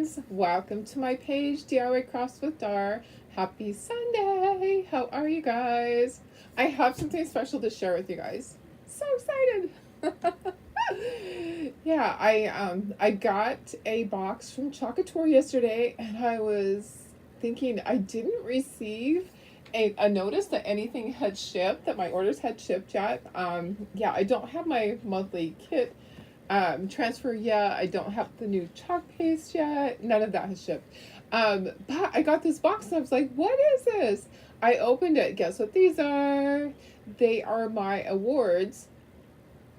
guys, welcome to my page, DIY Crafts with Dar. Happy Sunday! How are you guys? I have something special to share with you guys. So excited! Yeah, I got a box from Chocator yesterday, and I was thinking I didn't receive a notice that anything had shipped, that my orders had shipped yet. Yeah, I don't have my monthly kit transfer yet. I don't have the new chalk paste yet. None of that has shipped. But I got this box and I was like, what is this? I opened it. Guess what these are? They are my awards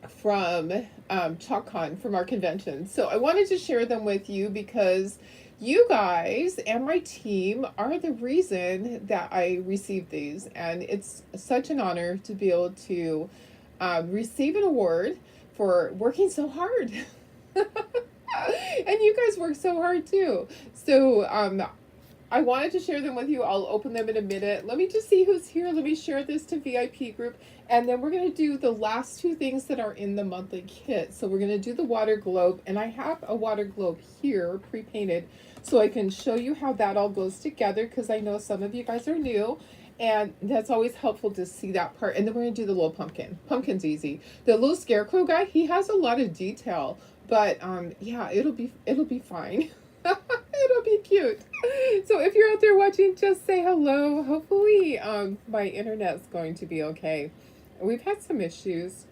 from ChalkCon, from our convention. So I wanted to share them with you because you guys and my team are the reason that I received these. And it's such an honor to be able to receive an award for working so hard. And you guys work so hard too. So I wanted to share them with you. I'll open them in a minute. Let me just see who's here. Let me share this to VIP group. And then we're going to do the last two things that are in the monthly kit. So we're going to do the water globe. And I have a water globe here pre-painted so I can show you how that all goes together, because I know some of you guys are new. And that's always helpful to see that part. And then we're going to do the little pumpkin. Pumpkin's easy. The little scarecrow guy, he has a lot of detail. But yeah, it'll be fine. It'll be cute. So if you're out there watching, just say hello. Hopefully my internet's going to be okay. We've had some issues.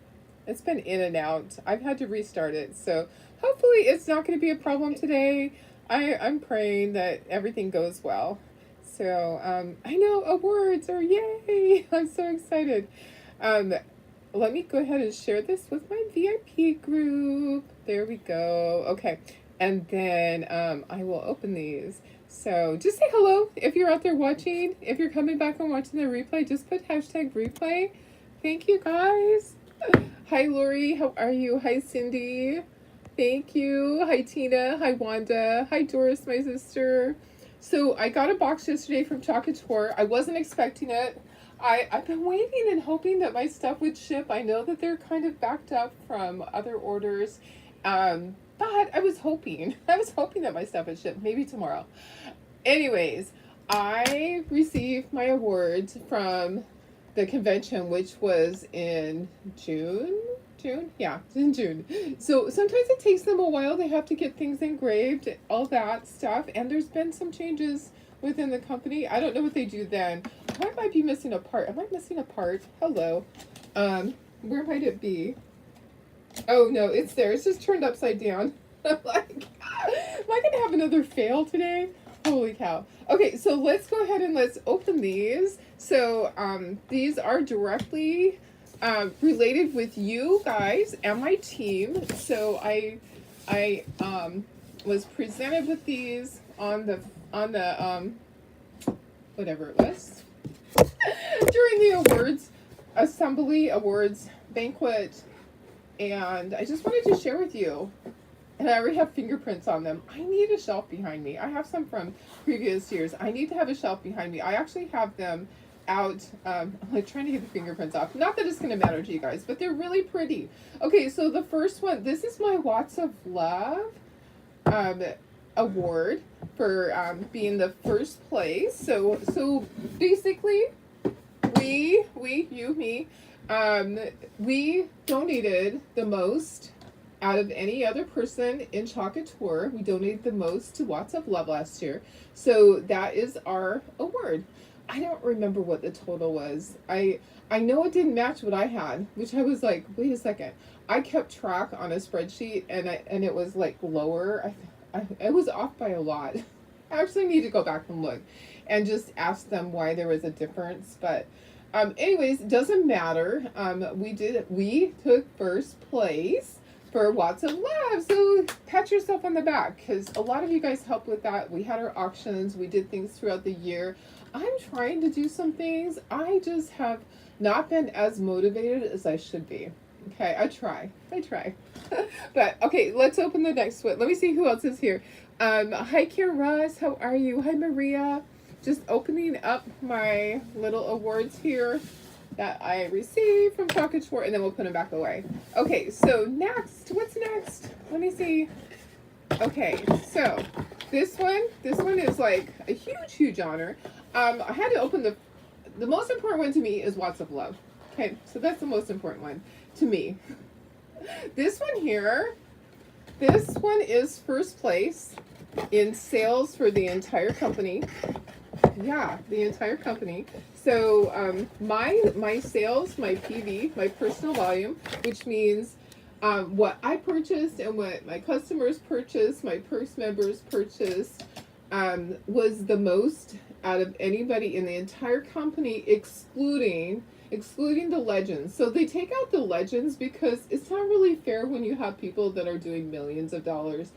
It's been in and out. I've had to restart it. So hopefully it's not going to be a problem today. I'm praying that everything goes well. So I know awards are yay. I'm so excited. Let me go ahead and share this with my VIP group. There we go. Okay. And then I will open these. So just say hello if you're out there watching. If you're coming back and watching the replay, just put hashtag replay. Thank you guys. Hi Lori, how are you? Hi Cindy. Thank you. Hi Tina. Hi Wanda. Hi Doris, my sister. So I got a box yesterday from Chocator. I wasn't expecting it. I've been waiting and hoping that my stuff would ship. I know that they're kind of backed up from other orders. But I was hoping that my stuff would ship, maybe tomorrow. Anyways, I received my awards from the convention, which was in June? Yeah, in June. So sometimes it takes them a while. They have to get things engraved, all that stuff. And there's been some changes within the company. I don't know what they do then. I might be missing a part. Am I missing a part? Hello. Where might it be? Oh no, it's there. It's just turned upside down. I'm like, am I gonna have another fail today? Holy cow. Okay, so let's go ahead and let's open these. So these are directly related with you guys and my team. So I was presented with these on the whatever it was during the awards assembly, awards banquet. And I just wanted to share with you, and I already have fingerprints on them. I need a shelf behind me. I have some from previous years. I need to have a shelf behind me. I actually have them out. I'm like trying to get the fingerprints off. Not that it's going to matter to you guys, but they're really pretty. Okay, so the first one, this is my Watts of Love award for being the first place. So basically, me, we donated the most out of any other person in Chocator. We donated the most to Watts of Love last year. So that is our award. I don't remember what the total was. I know it didn't match what I had, which I was like, wait a second. I kept track on a spreadsheet and it was like lower. It was off by a lot. I actually need to go back and look and just ask them why there was a difference. But anyways, doesn't matter. We took first place for Watts of Love. So pat yourself on the back, because a lot of you guys helped with that. We had our auctions. We did things throughout the year. I'm trying to do some things. I just have not been as motivated as I should be. Okay, I try. But okay, let's open the next one. Let me see who else is here. Hi Kier Russ, how are you? Hi Maria. Just opening up my little awards here that I received from Chocator, and then we'll put them back away. Okay, so next, what's next? Let me see. Okay, so this one is like a huge honor. I had to open the most important one to me is Watts of Love. Okay, so that's the most important one to me. This one here, this one is first place in sales for the entire company. Yeah, the entire company. So my sales, my PV, my personal volume, which means what I purchased and what my customers purchased, my Perks members purchased, was the most out of anybody in the entire company, excluding the legends. So they take out the legends because it's not really fair when you have people that are doing millions of dollars.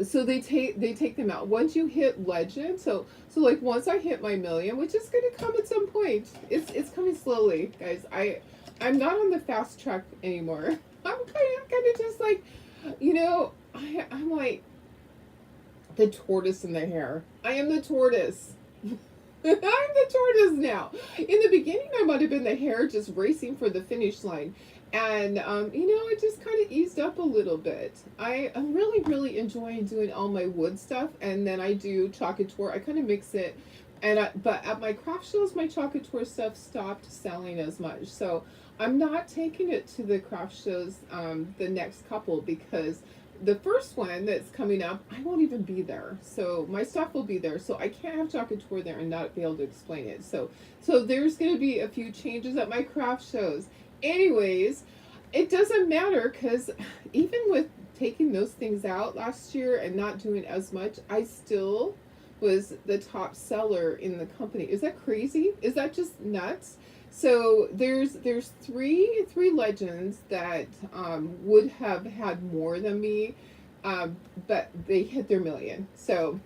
So they take them out once you hit legend. So like once I hit my million, which is going to come at some point. It's coming slowly, guys. I'm not on the fast track anymore. I'm kind of just like, I'm like the tortoise in the hare. I am the tortoise. I'm the tortoise now. In the beginning, I might have been the hare just racing for the finish line. And, it just kind of eased up a little bit. I'm really enjoying doing all my wood stuff. And then I do chocolate tour. I kind of mix it. But at my craft shows, my chocolate tour stuff stopped selling as much. So I'm not taking it to the craft shows the next couple because the first one that's coming up, I won't even be there. So my stuff will be there. So I can't have chocolate tour there and not be able to explain it. So there's going to be a few changes at my craft shows. Anyways, it doesn't matter because even with taking those things out last year and not doing as much, I still was the top seller in the company. Is that crazy? Is that just nuts? So there's three legends that would have had more than me, but they hit their million. So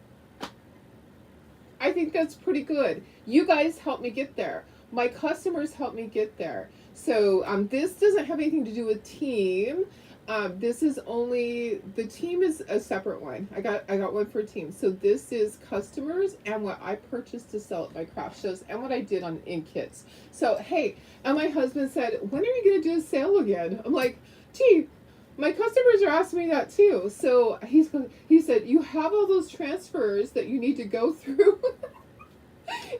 I think that's pretty good. You guys helped me get there. My customers helped me get there. So this doesn't have anything to do with team. This is only the team is a separate one. I got one for team. So this is customers and what I purchased to sell at my craft shows and what I did on in kits. So hey, and my husband said, "When are you gonna do a sale again?" I'm like, "Gee, my customers are asking me that too." So he said, "You have all those transfers that you need to go through."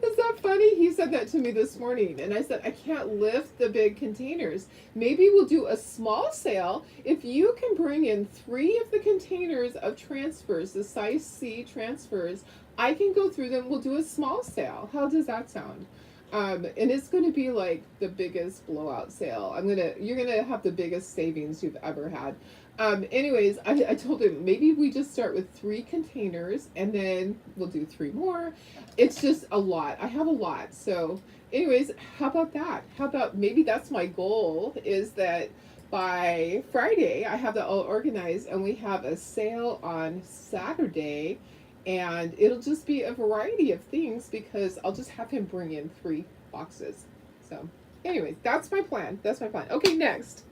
Is that funny? He said that to me this morning, and I said, I can't lift the big containers. Maybe we'll do a small sale. If you can bring in 3 of the containers of transfers, the size C transfers, I can go through them. We'll do a small sale. How does that sound? And it's going to be like the biggest blowout sale. You're gonna have the biggest savings you've ever had. Anyways, I told him maybe we just start with 3 containers and then we'll do 3 more. It's just a lot. I have a lot. So anyways, how about that? How about maybe that's my goal is that by Friday I have that all organized and we have a sale on Saturday and it'll just be a variety of things because I'll just have him bring in 3 boxes. So anyways, that's my plan. That's my plan. Okay, next.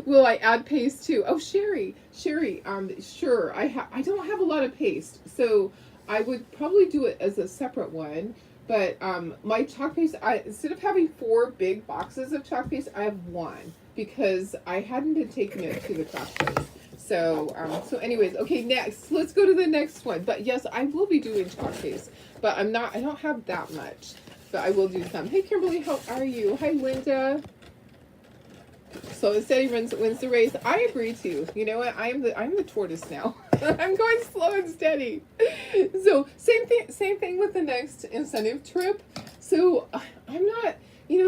Will I add paste too? Oh, Sherry, sure. I don't have a lot of paste, so I would probably do it as a separate one. But my chalk paste, instead of having 4 big boxes of chalk paste, I have 1 because I hadn't been taking it to the craft shows. So anyways, okay, next. Let's go to the next one. But yes, I will be doing chalk paste, but I don't have that much. But I will do some. Hey, Kimberly, how are you? Hi, Linda. So instead he wins the race. I agree too. You know what? I'm the tortoise now. I'm going slow and steady. So same thing with the next incentive trip. So I'm not.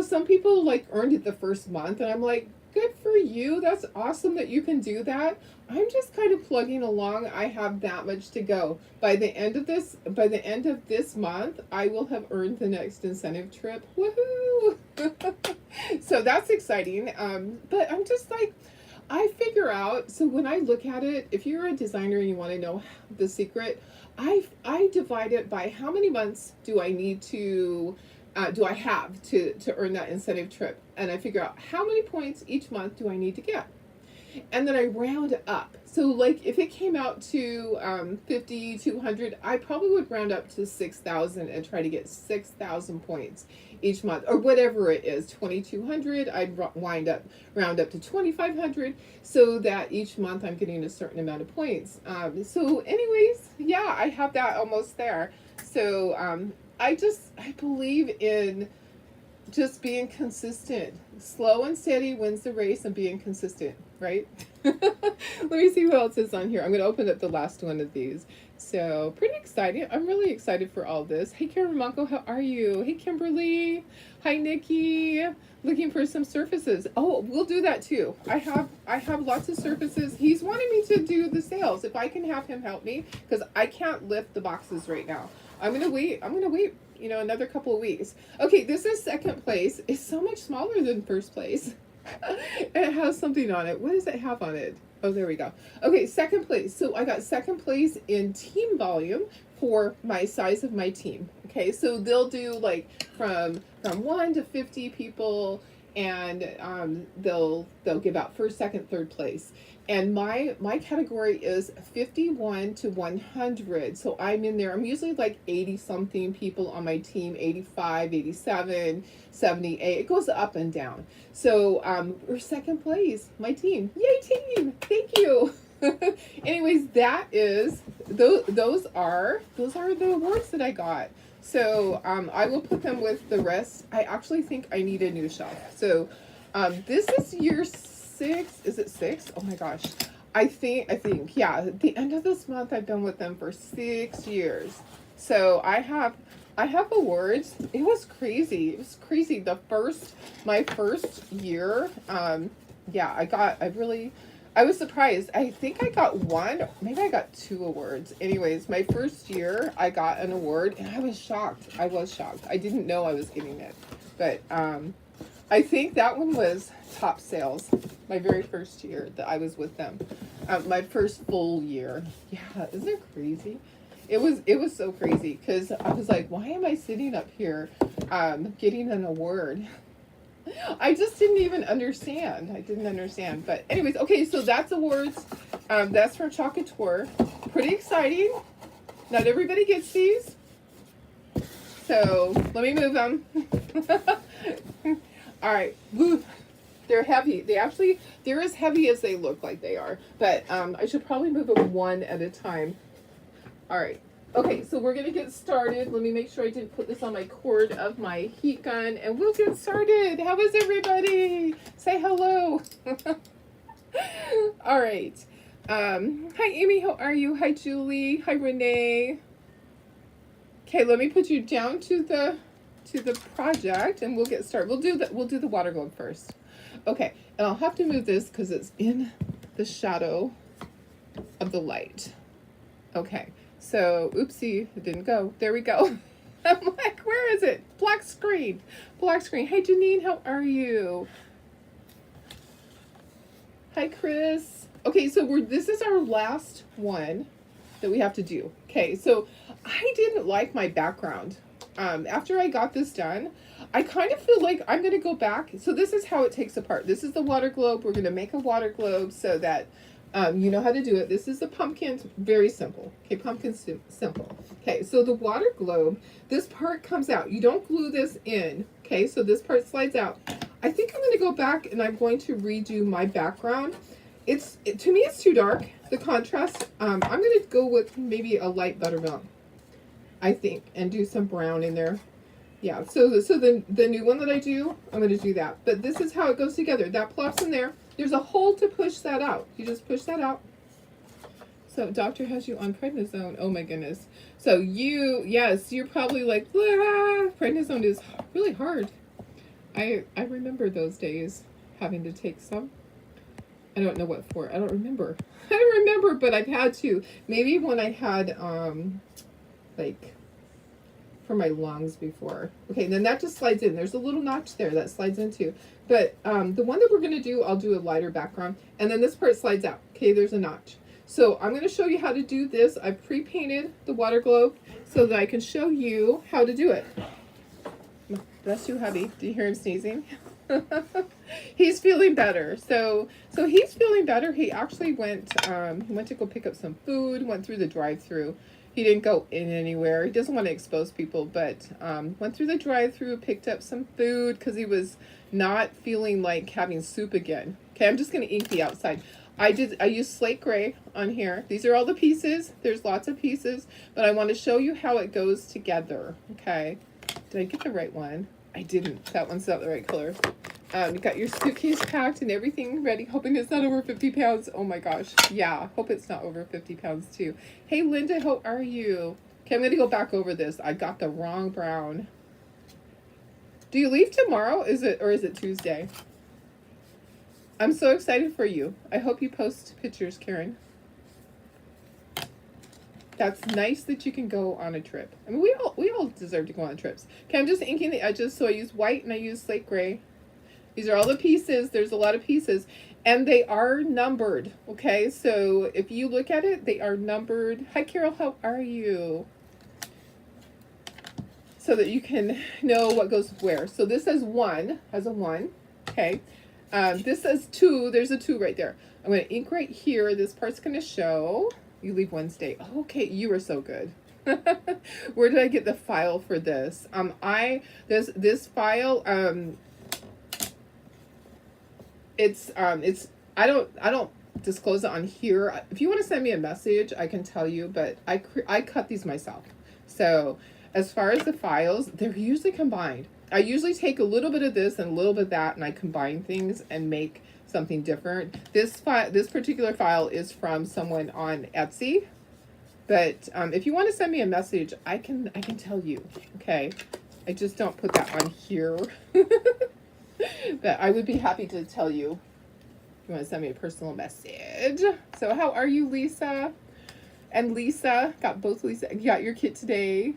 Some people like earned it the first month, and I'm like, good for you. That's awesome that you can do that. I'm just kind of plugging along. I have that much to go. By the end of this month, I will have earned the next incentive trip. Woohoo! So that's exciting. But I'm just like, I figure out, so when I look at it, if you're a designer and you want to know the secret, I divide it by how many months do I need to do I have to earn that incentive trip, and I figure out how many points each month do I need to get. and then I round up. So like if it came out to 50, 200, I probably would round up to 6,000 and try to get 6,000 points each month, or whatever it is. 2,200, I'd round up to 2,500, so that each month I'm getting a certain amount of points. So anyways, yeah, I have that almost there. So I believe in just being consistent. Slow and steady wins the race, and being consistent, right? Let me see who else is on here. I'm going to open up the last one of these. So pretty exciting. I'm really excited for all this. Hey, Karen Monko, how are you? Hey, Kimberly. Hi, Nikki. Looking for some surfaces. Oh, we'll do that too. I have lots of surfaces. He's wanting me to do the sales. If I can have him help me, because I can't lift the boxes right now. I'm gonna wait, another couple of weeks. Okay, this is second place. It's so much smaller than first place. It has something on it. What does it have on it? Oh, there we go. Okay, second place. So I got second place in team volume for my size of my team. Okay, so they'll do like from 1 to 50 people, and they'll give out first, second, third place. And my category is 51 to 100. So I'm in there. I'm usually like 80 something people on my team, 85, 87, 78. It goes up and down. So we're second place, my team. Yay, team! Thank you. Anyways, that is those are the awards that I got. So I will put them with the rest. I actually think I need a new shelf. So this is year 6. Is it 6? Oh my gosh. I think, yeah, at the end of this month, I've been with them for 6 years. So I have awards. It was crazy. It was crazy. My first year, yeah, I was surprised. I think I got one, maybe I got 2 awards. Anyways, my first year, I got an award, and I was shocked. I didn't know I was getting it. But I think that one was top sales, my very first year that I was with them. My first full year. Yeah, isn't it crazy? It was so crazy, because I was like, why am I sitting up here getting an award? I just didn't even understand. I didn't understand. But anyways, okay, so that's awards. That's for Chocolate Tour. Pretty exciting. Not everybody gets these. So let me move them. All right. Woo. They're heavy. They're as heavy as they look like they are. But I should probably move them one at a time. All right. Okay, so we're going to get started. Let me make sure I didn't put this on my cord of my heat gun, and we'll get started. How is everybody? Say hello. All right. Hi, Amy. How are you? Hi, Julie. Hi, Renee. Okay, let me put you down to the project, and we'll get started. We'll do the water globe first. Okay, and I'll have to move this because it's in the shadow of the light. Okay. So, oopsie, it didn't go. There we go. I'm like, where is it? Black screen. Hey, Janine, how are you? Hi, Chris. Okay, so this is our last one that we have to do. Okay, so I didn't like my background. After I got this done, I kind of feel like I'm going to go back. So this is how it takes apart. This is the water globe. We're going to make a water globe so that you know how to do it. This is the pumpkin. Very simple. Okay, pumpkin simple. Okay, so the water globe, this part comes out. You don't glue this in. Okay, so this part slides out. I think I'm going to go back and I'm going to redo my background. To me, it's too dark, the contrast. I'm going to go with maybe a light buttermilk, I think, and do some brown in there. Yeah, so the new one that I do, I'm going to do that. But this is how it goes together. That plops in there. There's a hole to push that out. You just push that out. So doctor has you on prednisone. Oh my goodness. So you're probably like, prednisone is really hard. I remember those days having to take some. I don't know what for. I don't remember, but I've had to. Maybe when I had, like, for my lungs before. Okay, and then that just slides in. There's a little notch there that slides into. But the one that we're going to do, I'll do a lighter background. And then this part slides out. Okay, there's a notch. So I'm going to show you how to do this. I've pre-painted the water globe so that I can show you how to do it. Bless you, hubby. Do you hear him sneezing? He's feeling better. So he's feeling better. He actually he went to go pick up some food, went through the drive-through. He didn't go in anywhere. He doesn't want to expose people, but went through the drive-through, picked up some food because he was not feeling like having soup again. Okay, I'm just going to ink the outside. I used slate gray on here. These are all the pieces. There's lots of pieces, but I want to show you how it goes together. Okay. Did I get the right one? I didn't. That one's not the right color. You got your suitcase packed and everything ready, hoping it's not over 50 pounds. Oh my gosh. Yeah, hope it's not over 50 pounds too. Hey Linda, how are you? Okay, I'm going to go back over this. I got the wrong brown. Do you leave tomorrow? Is it Tuesday? I'm so excited for you. I hope you post pictures, Karen. That's nice that you can go on a trip. I mean, we all deserve to go on trips. Okay, I'm just inking the edges, so I use white and I use slate gray. These are all the pieces. There's a lot of pieces, and they are numbered. Okay, so if you look at it, they are numbered. Hi, Carol. How are you? So that you can know what goes where. So this says 1, has a 1. Okay. This says 2. There's a 2 right there. I'm going to ink right here. This part's going to show. You leave Wednesday. Oh, okay, you are so good. Where did I get the file for this? This file. It's I don't disclose it on here. If you want to send me a message, I can tell you. But I cut these myself. So as far as the files, they're usually combined. I usually take a little bit of this and a little bit of that, and I combine things and make something different. This particular file is from someone on Etsy, but if you want to send me a message, I can tell you. Okay, I just don't put that on here, but I would be happy to tell you if you want to send me a personal message. So how are you, Lisa? And Lisa, got both Lisa. You got your kit today.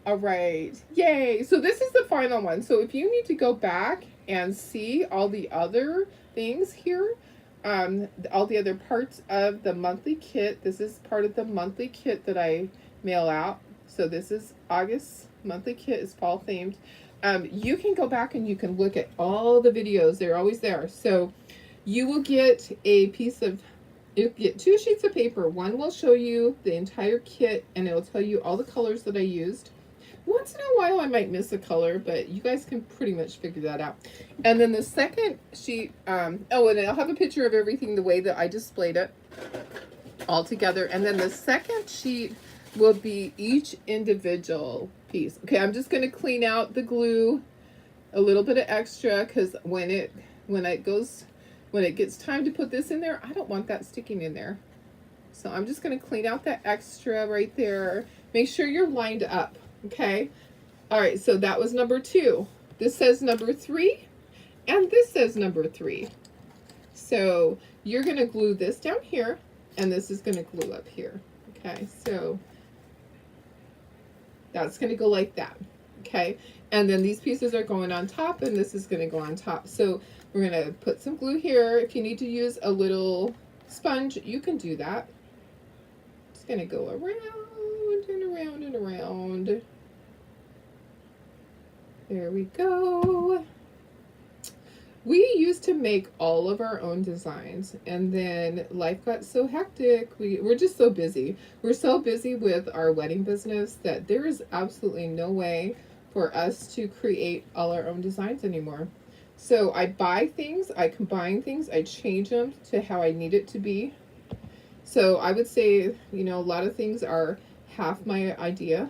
All right, yay. So this is the final one. So if you need to go back and see all the other things here, all the other parts of the monthly kit, this is part of the monthly kit that I mail out. So this is August monthly kit, is fall themed. You can go back and you can look at all the videos. They're always there. So you will get you'll get 2 sheets of paper. One will show you the entire kit, and it will tell you all the colors that I used. Once in a while I might miss a color, but you guys can pretty much figure that out. And then the second sheet, and I'll have a picture of everything the way that I displayed it all together. And then the second sheet will be each individual piece. Okay, I'm just going to clean out the glue, a little bit of extra, because when it gets time to put this in there, I don't want that sticking in there. So I'm just going to clean out that extra right there. Make sure you're lined up. Okay. All right. So that was number 2. This says number 3, and this says number 3. So you're going to glue this down here, and this is going to glue up here. Okay. So that's going to go like that. Okay. And then these pieces are going on top, and this is going to go on top. So we're going to put some glue here. If you need to use a little sponge, you can do that. It's going to go around and around and around. There we go. We used to make all of our own designs, and then life got so hectic. We're just so busy. We're so busy with our wedding business that there is absolutely no way for us to create all our own designs anymore. So I buy things, I combine things, I change them to how I need it to be. So I would say, a lot of things are half my idea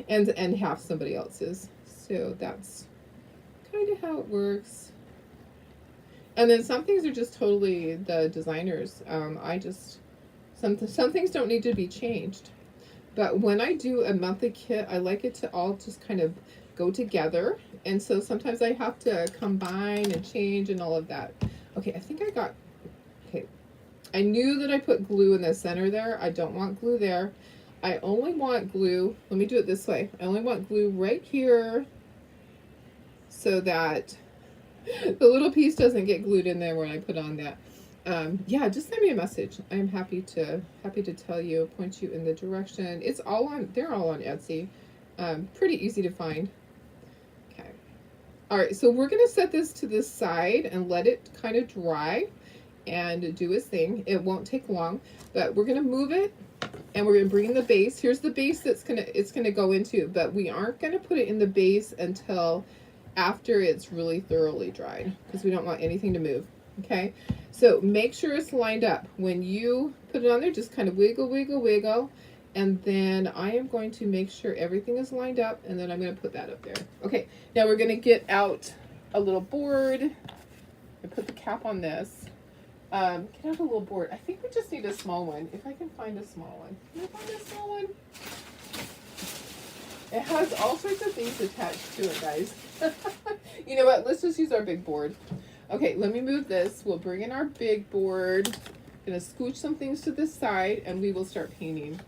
and half somebody else's. So that's kind of how it works. And then some things are just totally the designers. Some things don't need to be changed. But when I do a monthly kit, I like it to all just kind of go together. And so sometimes I have to combine and change and all of that. Okay, I think okay. I knew that I put glue in the center there. I don't want glue there. I only want glue. Let me do it this way. I only want glue right here so that the little piece doesn't get glued in there when I put on that. Yeah, just send me a message. I'm happy to tell you, point you in the direction. They're all on Etsy. Pretty easy to find. Okay. All right, so we're gonna set this to the side and let it kind of dry and do its thing. It won't take long, but we're gonna move it and we're gonna bring in the base. Here's the base it's gonna go into, but we aren't gonna put it in the base until after it's really thoroughly dried because we don't want anything to move. Okay, so make sure it's lined up. When you put it on there, just kind of wiggle, wiggle, wiggle. And then I am going to make sure everything is lined up, and then I'm going to put that up there. Okay, now we're going to get out a little board and put the cap on this. Get out a little board. I think we just need a small one. If I can find a small one. Can I find a small one? It has all sorts of things attached to it, guys. You know what? Let's just use our big board. Okay, let me move this. We'll bring in our big board. Gonna scooch some things to the side, and we will start painting.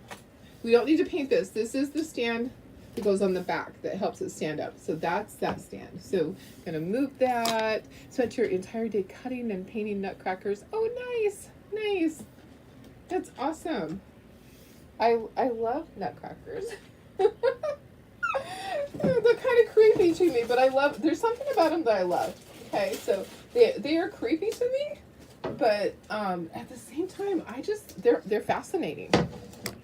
We don't need to paint this. This is the stand that goes on the back that helps it stand up. So that's that stand. So gonna move that. Spent your entire day cutting and painting nutcrackers. Oh, nice, nice. That's awesome. I love nutcrackers. They're kind of creepy to me, but I love. There's something about them that I love. Okay, so they are creepy to me, but at the same time, they're fascinating.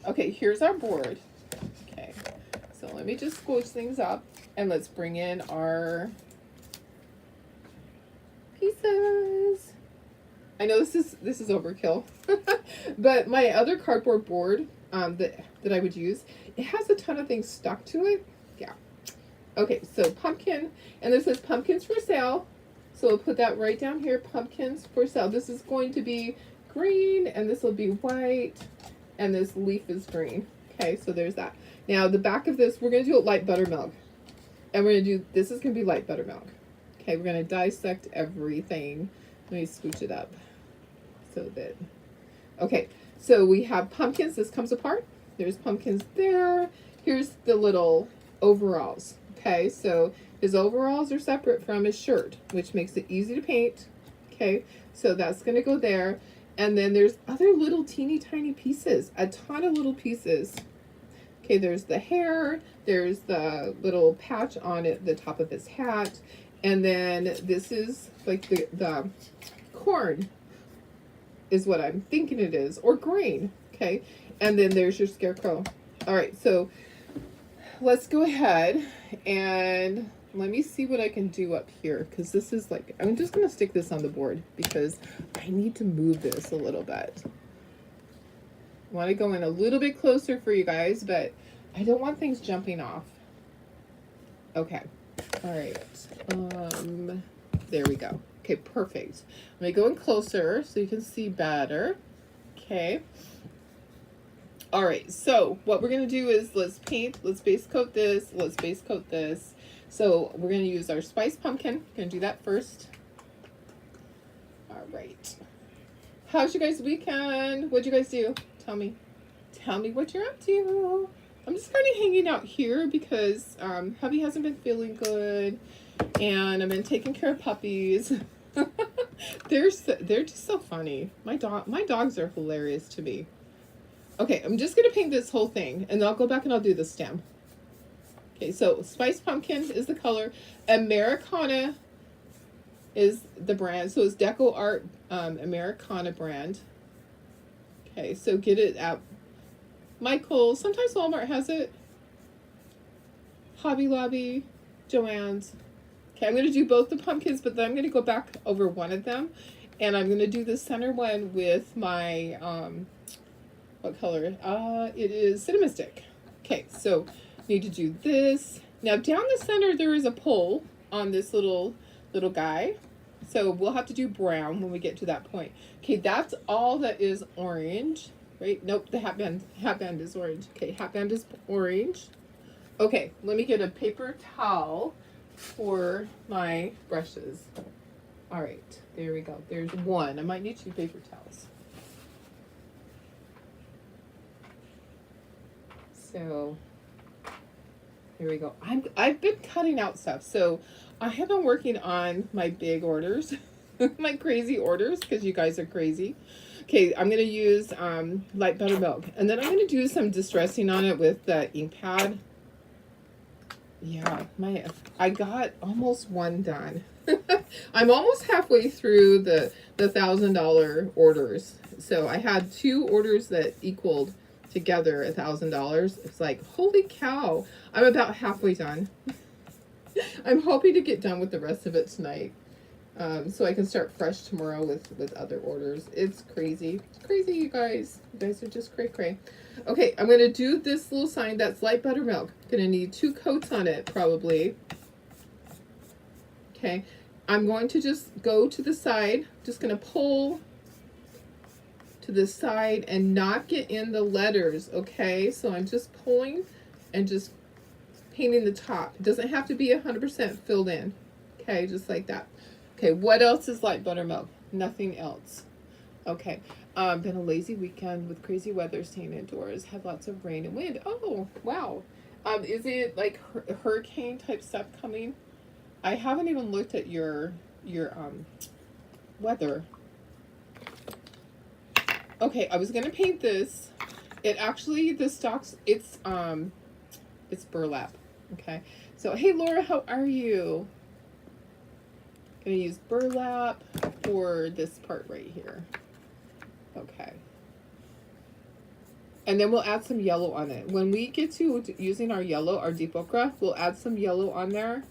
Okay, here's our board. Okay, so let me just squish things up and let's bring in our pieces. I know this is overkill, but my other cardboard board that I would use, it has a ton of things stuck to it. Yeah. Okay, so pumpkin, and this says pumpkins for sale. So we'll put that right down here, pumpkins for sale. This is going to be green, and this will be white. And this leaf is green. Okay, so there's that. Now the back of this, we're going to do it light buttermilk. And we're going to do, this is going to be light buttermilk. Okay, we're going to dissect everything. Let me scooch it up so that, okay, so we have pumpkins. This comes apart. There's pumpkins there. Here's the little overalls. Okay, so his overalls are separate from his shirt, which makes it easy to paint. Okay, so that's going to go there. And then there's other little teeny tiny pieces, a ton of little pieces. Okay, there's the hair, there's the little patch on it, the top of his hat, and then this is like the corn is what I'm thinking it is, or grain. Okay, and then there's your scarecrow. All right, so let's go ahead and let me see what I can do up here, because this is like, I'm just going to stick this on the board because I need to move this a little bit. I want to go in a little bit closer for you guys, but I don't want things jumping off. Okay. All right. There we go. Okay, perfect. Let me go in closer so you can see better. Okay. All right. So what we're going to do is let's base coat this. Let's base coat this. So we're going to use our spice pumpkin. Going to do that first. All right. How's your guys' weekend? What'd you guys do? Tell me. Tell me what you're up to. I'm just kind of hanging out here because hubby hasn't been feeling good, and I've been taking care of puppies. They're just so funny. My dogs are hilarious to me. Okay, I'm just going to paint this whole thing, and then I'll go back and I'll do the stem. Okay, so Spice Pumpkin is the color. Americana is the brand. So it's Deco Art Americana brand. Okay, so get it at Michael's. Sometimes Walmart has it. Hobby Lobby, Joann's. Okay, I'm going to do both the pumpkins, but then I'm going to go back over one of them. And I'm going to do the center one with my, what color? It is Cinnamon Stick. Okay, so need to do this. Now down the center there is a pole on this little guy, so we'll have to do brown when we get to that point. Okay, that's all that is orange, right? Nope, the hatband is orange. Okay, hatband is orange. Okay, let me get a paper towel for my brushes. All right, there we go. There's one. I might need 2 paper towels. So here we go. I've been cutting out stuff. So I have been working on my big orders, my crazy orders, because you guys are crazy. Okay, I'm going to use light buttermilk. And then I'm going to do some distressing on it with the ink pad. Yeah, I got almost one done. I'm almost halfway through the $1,000 orders. So I had two orders that equaled together $1,000. It's like, holy cow! I'm about halfway done. I'm hoping to get done with the rest of it tonight, so I can start fresh tomorrow with other orders. It's crazy. It's crazy, you guys. You guys are just cray cray. Okay, I'm gonna do this little sign. That's light buttermilk. Gonna need 2 coats on it probably. Okay, I'm going to just go to the side. Just gonna pull to the side and not get in the letters. Okay, so I'm just pulling and just painting the top. It doesn't have to be 100% filled in. Okay, just like that. Okay, what else is light buttermilk? Nothing else. Okay, been a lazy weekend with crazy weather, staying indoors. Had lots of rain and wind. Oh, wow. Is it like hurricane type stuff coming? I haven't even looked at your weather. Okay, I was gonna paint this. It actually, the stocks, it's burlap. Okay, so hey Laura, how are you? Gonna use burlap for this part right here. Okay. And then we'll add some yellow on it. When we get to using our yellow, our deep ochre, we'll add some yellow on there.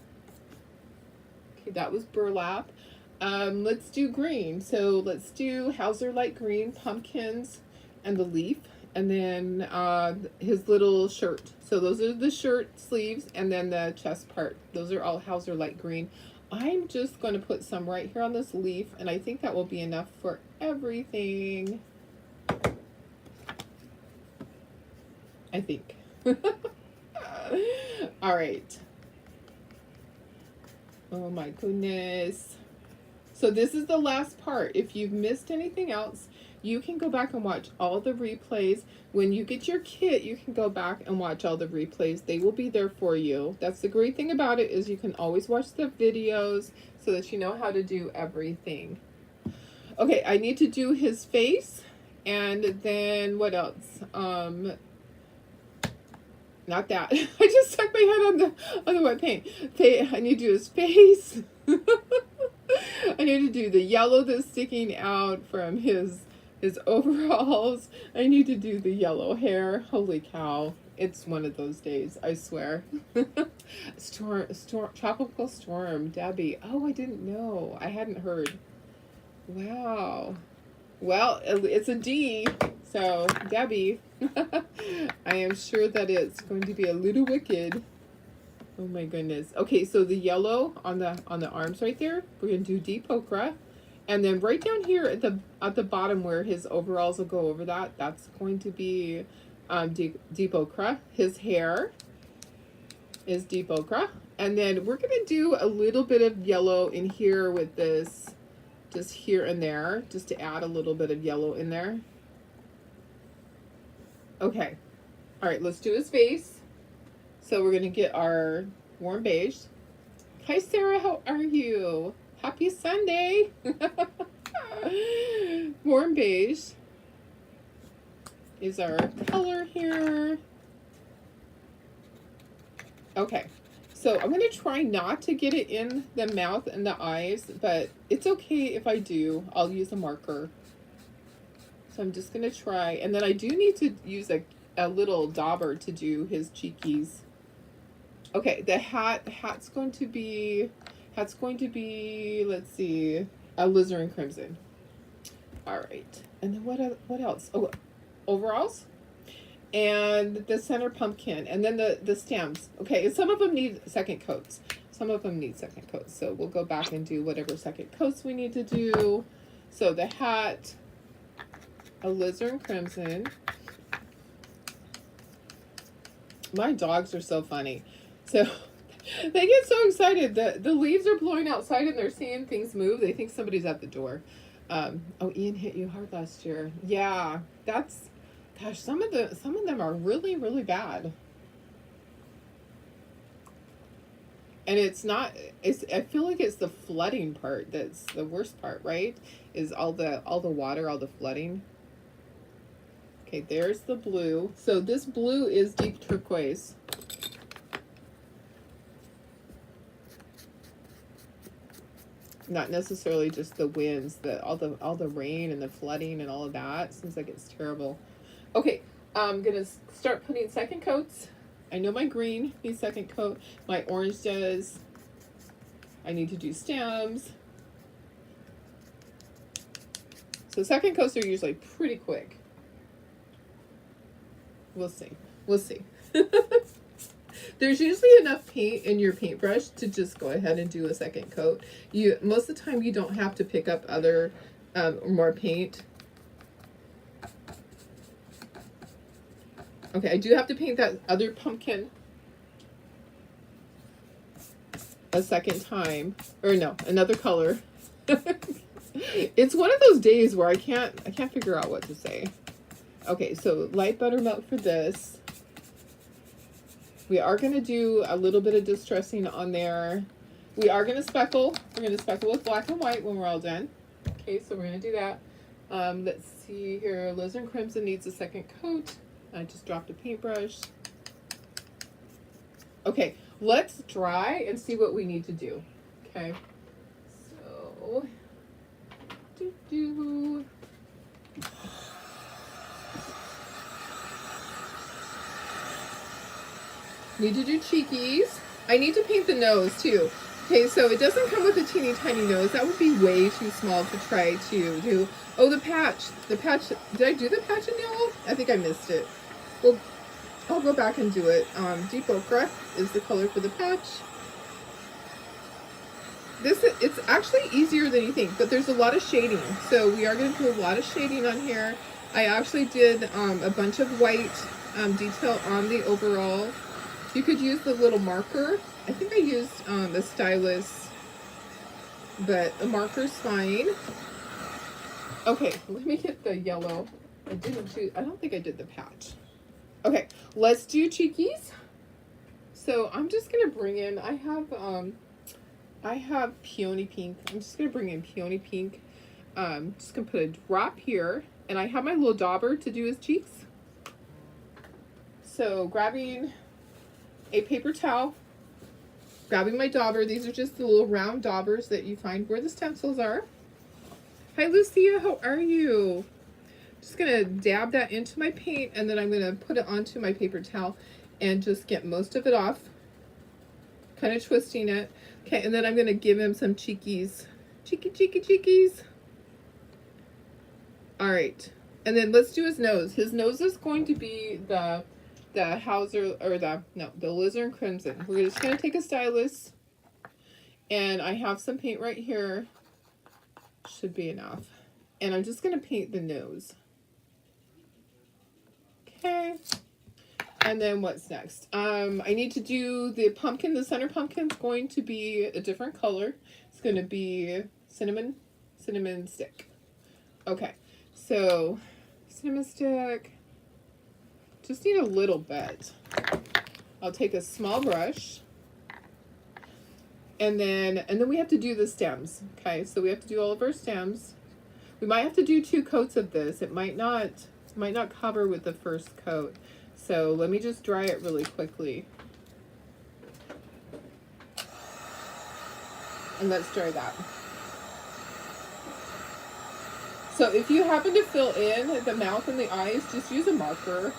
Okay, that was burlap. Let's do green. So let's do Hauser Light Green, pumpkins, and the leaf. And then his little shirt. So those are the shirt sleeves and then the chest part. Those are all Hauser Light Green. I'm just going to put some right here on this leaf, and I think that will be enough for everything. I think. All right. Oh my goodness. So this is the last part. If you've missed anything else, you can go back and watch all the replays. When you get your kit, you can go back and watch all the replays. They will be there for you. That's the great thing about it, is you can always watch the videos so that you know how to do everything. Okay, I need to do his face, and then what else? Not that. I just stuck my head on the wet paint. I need to do his face. I need to do the yellow that's sticking out from his overalls. I need to do the yellow hair. Holy cow. It's one of those days, I swear. Tropical storm, Debbie. Oh, I didn't know. I hadn't heard. Wow. Well, it's a D, so Debbie. I am sure that it's going to be a little wicked. Oh my goodness. Okay, so the yellow on the arms right there, we're gonna do deep ochre, and then right down here at the bottom where his overalls will go over that, that's going to be deep ochre. His hair is deep ochre, and then we're gonna do a little bit of yellow in here with this, just here and there, just to add a little bit of yellow in there. Okay, all right, let's do his face. So we're gonna get our warm beige. Hi Sarah, how are you? Happy Sunday. Warm beige is our color here. Okay, so I'm gonna try not to get it in the mouth and the eyes, but it's okay if I do. I'll use a marker. So I'm just gonna try, and then I do need to use a little dauber to do his cheekies. Okay, the hat's going to be, let's see, a alizarin crimson. All right, and then what else? Oh, overalls, and the center pumpkin, and then the stems. Okay, and some of them need second coats. So we'll go back and do whatever second coats we need to do. So the hat, alizarin crimson. My dogs are so funny. So they get so excited. The leaves are blowing outside and they're seeing things move. They think somebody's at the door. Oh, Ian hit you hard last year. Yeah, that's, gosh, some of them are really, really bad. And I feel like it's the flooding part that's the worst part, right? Is all the water, all the flooding. Okay, there's the blue. So this blue is deep turquoise. not necessarily just the winds, all the rain and the flooding and all of that. Seems like it's terrible. Okay, I'm gonna start putting second coats. I know my green needs second coat. My orange does. I need to do stems. So second coats are usually pretty quick. We'll see. We'll see. There's usually enough paint in your paintbrush to just go ahead and do a second coat. Most of the time you don't have to pick up other more paint. Okay, I do have to paint that other pumpkin a second time, or no, another color. It's one of those days where I can't figure out what to say. Okay, so light buttermilk for this. We are going to do a little bit of distressing on there. We are going to speckle. We're going to speckle with black and white when we're all done. Okay, so we're going to do that. Let's see here. Alizarin Crimson needs a second coat. I just dropped a paintbrush. Okay, let's dry and see what we need to do. Okay, so need to do cheekies. I need to paint the nose too. Okay, so it doesn't come with a teeny tiny nose. That would be way too small to try to do. Oh, the patch. The patch. Did I do the patch in yellow? I think I missed it. Well, I'll go back and do it. Deep ochre is the color for the patch. It's actually easier than you think, but there's a lot of shading. So we are going to do a lot of shading on here. I actually did a bunch of white detail on the overall. You could use the little marker. I think I used the stylus, but a marker's fine. Okay, let me get the yellow. I don't think I did the patch. Okay, let's do cheekies. So I'm just gonna bring in. I have peony pink. I'm just gonna bring in peony pink. Just gonna put a drop here, and I have my little dauber to do his cheeks. So grabbing a paper towel, grabbing my dauber. These are just the little round daubers that you find where the stencils are. Hi Lucia, how are you? Just gonna dab that into my paint, and then I'm gonna put it onto my paper towel and just get most of it off, kind of twisting it. Okay, and then I'm gonna give him some cheekies. Cheekies. All right, and then let's do his nose. His nose is going to be the Hauser, or the Alizarin Crimson. We're just gonna take a stylus, and I have some paint right here. Should be enough. And I'm just gonna paint the nose. Okay. And then what's next? I need to do the pumpkin. The center pumpkin's going to be a different color. It's gonna be cinnamon stick. Okay, so cinnamon stick. Just need a little bit. I'll take a small brush, and then we have to do the stems. Okay, so we have to do all of our stems. We might have to do 2 coats of this. It might not cover with the first coat. So let me just dry it really quickly. And let's dry that. So if you happen to fill in the mouth and the eyes, just use a marker.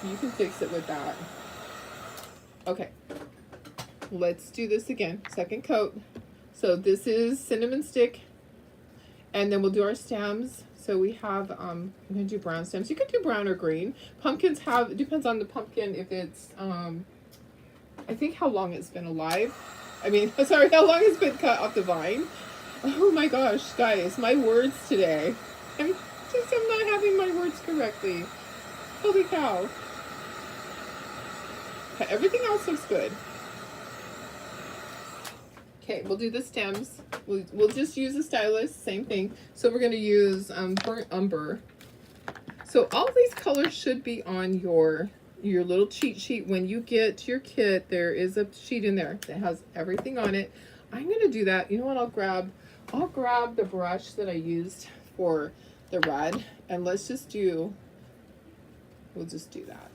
You can fix it with that. Okay, let's do this again. Second coat. So this is cinnamon stick, and then we'll do our stems. So we have, I'm gonna do brown stems. You can do brown or green. Pumpkins it depends on the pumpkin if it's, I think how long it's been alive. I mean, sorry, how long it's been cut off the vine. Oh my gosh, guys, my words today. I'm not having my words correctly. Holy cow. Okay, everything else looks good. Okay, we'll do the stems. We'll just use a stylus, same thing. So we're going to use burnt umber. So all of these colors should be on your little cheat sheet. When you get your kit, there is a sheet in there that has everything on it. I'm going to do that. You know what? I'll grab the brush that I used for the red, and we'll just do that.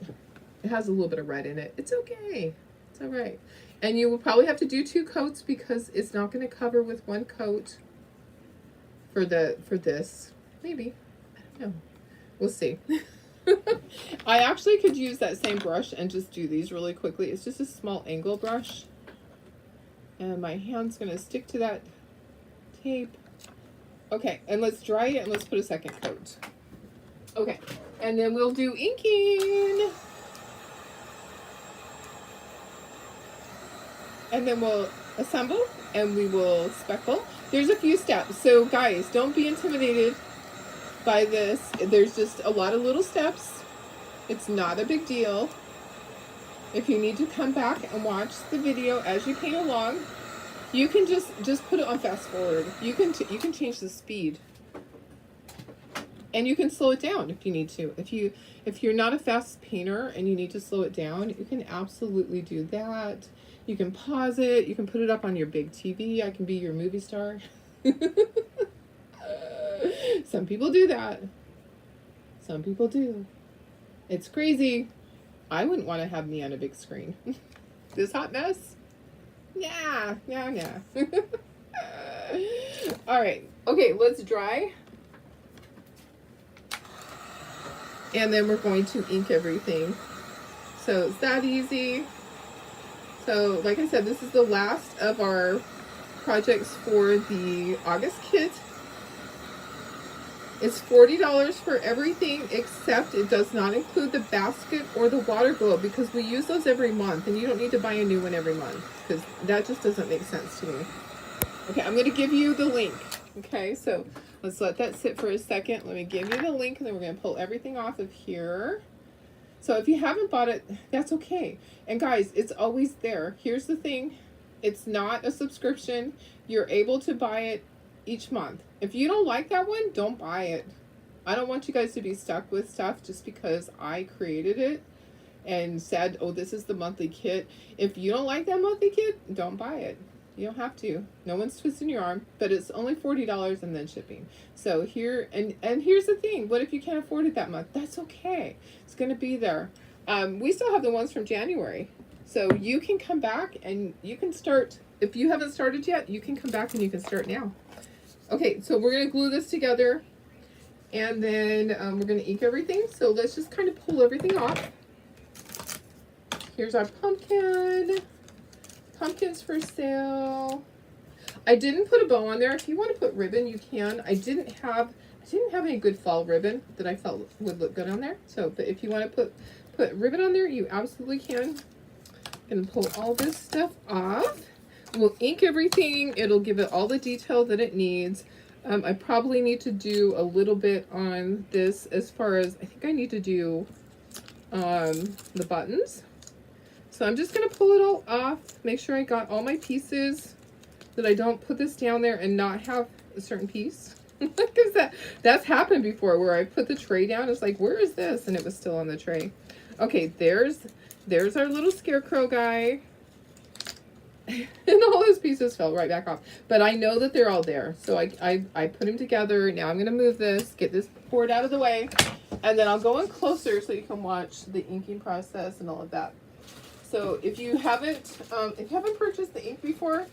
It has a little bit of red in it. It's okay. It's all right. And you will probably have to do 2 coats because it's not going to cover with 1 coat for this. Maybe. I don't know. We'll see. I actually could use that same brush and just do these really quickly. It's just a small angle brush. And my hand's going to stick to that tape. Okay, and let's dry it and let's put a second coat. Okay, and then we'll do inking. And then we'll assemble and we will speckle. There's a few steps. So guys, don't be intimidated by this. There's just a lot of little steps. It's not a big deal. If you need to come back and watch the video as you paint along, you can just put it on fast forward. You can change the speed. And you can slow it down if you need to. If you're not a fast painter and you need to slow it down, you can absolutely do that. You can pause it. You can put it up on your big TV. I can be your movie star. Some people do that. Some people do. It's crazy. I wouldn't want to have me on a big screen. This hot mess? Yeah. All right. Okay, let's dry. And then we're going to ink everything. So it's that easy. So like I said, this is the last of our projects for the August kit. It's $40 for everything except it does not include the basket or the water globe because we use those every month and you don't need to buy a new one every month because that just doesn't make sense to me. Okay, I'm going to give you the link. Okay, so let's let that sit for a second. Let me give you the link and then we're going to pull everything off of here. So if you haven't bought it, that's okay. And guys, it's always there. Here's the thing. It's not a subscription. You're able to buy it each month. If you don't like that one, don't buy it. I don't want you guys to be stuck with stuff just because I created it and said, oh, this is the monthly kit. If you don't like that monthly kit, don't buy it. You don't have to. No one's twisting your arm, but it's only $40 and then shipping. So here, and here's the thing. What if you can't afford it that month? That's okay. It's going to be there. We still have the ones from January. So you can come back and you can start. If you haven't started yet, you can come back and you can start now. Okay, so we're going to glue this together. And then we're going to ink everything. So let's just kind of pull everything off. Here's our pumpkin. Pumpkins for sale. I didn't put a bow on there. If you want to put ribbon, you can. I didn't have any good fall ribbon that I felt would look good on there. So, but if you want to put ribbon on there, you absolutely can. I'm gonna pull all this stuff off. We'll ink everything. It'll give it all the detail that it needs. I probably need to do a little bit on this as far as, I think I need to do the buttons. So I'm just going to pull it all off, make sure I got all my pieces, that I don't put this down there and not have a certain piece. Because that's happened before where I put the tray down. It's like, where is this? And it was still on the tray. Okay, there's our little scarecrow guy. And all those pieces fell right back off. But I know that they're all there. So I put them together. Now I'm going to move this, get this poured out of the way. And then I'll go in closer so you can watch the inking process and all of that. So if you haven't purchased the ink before,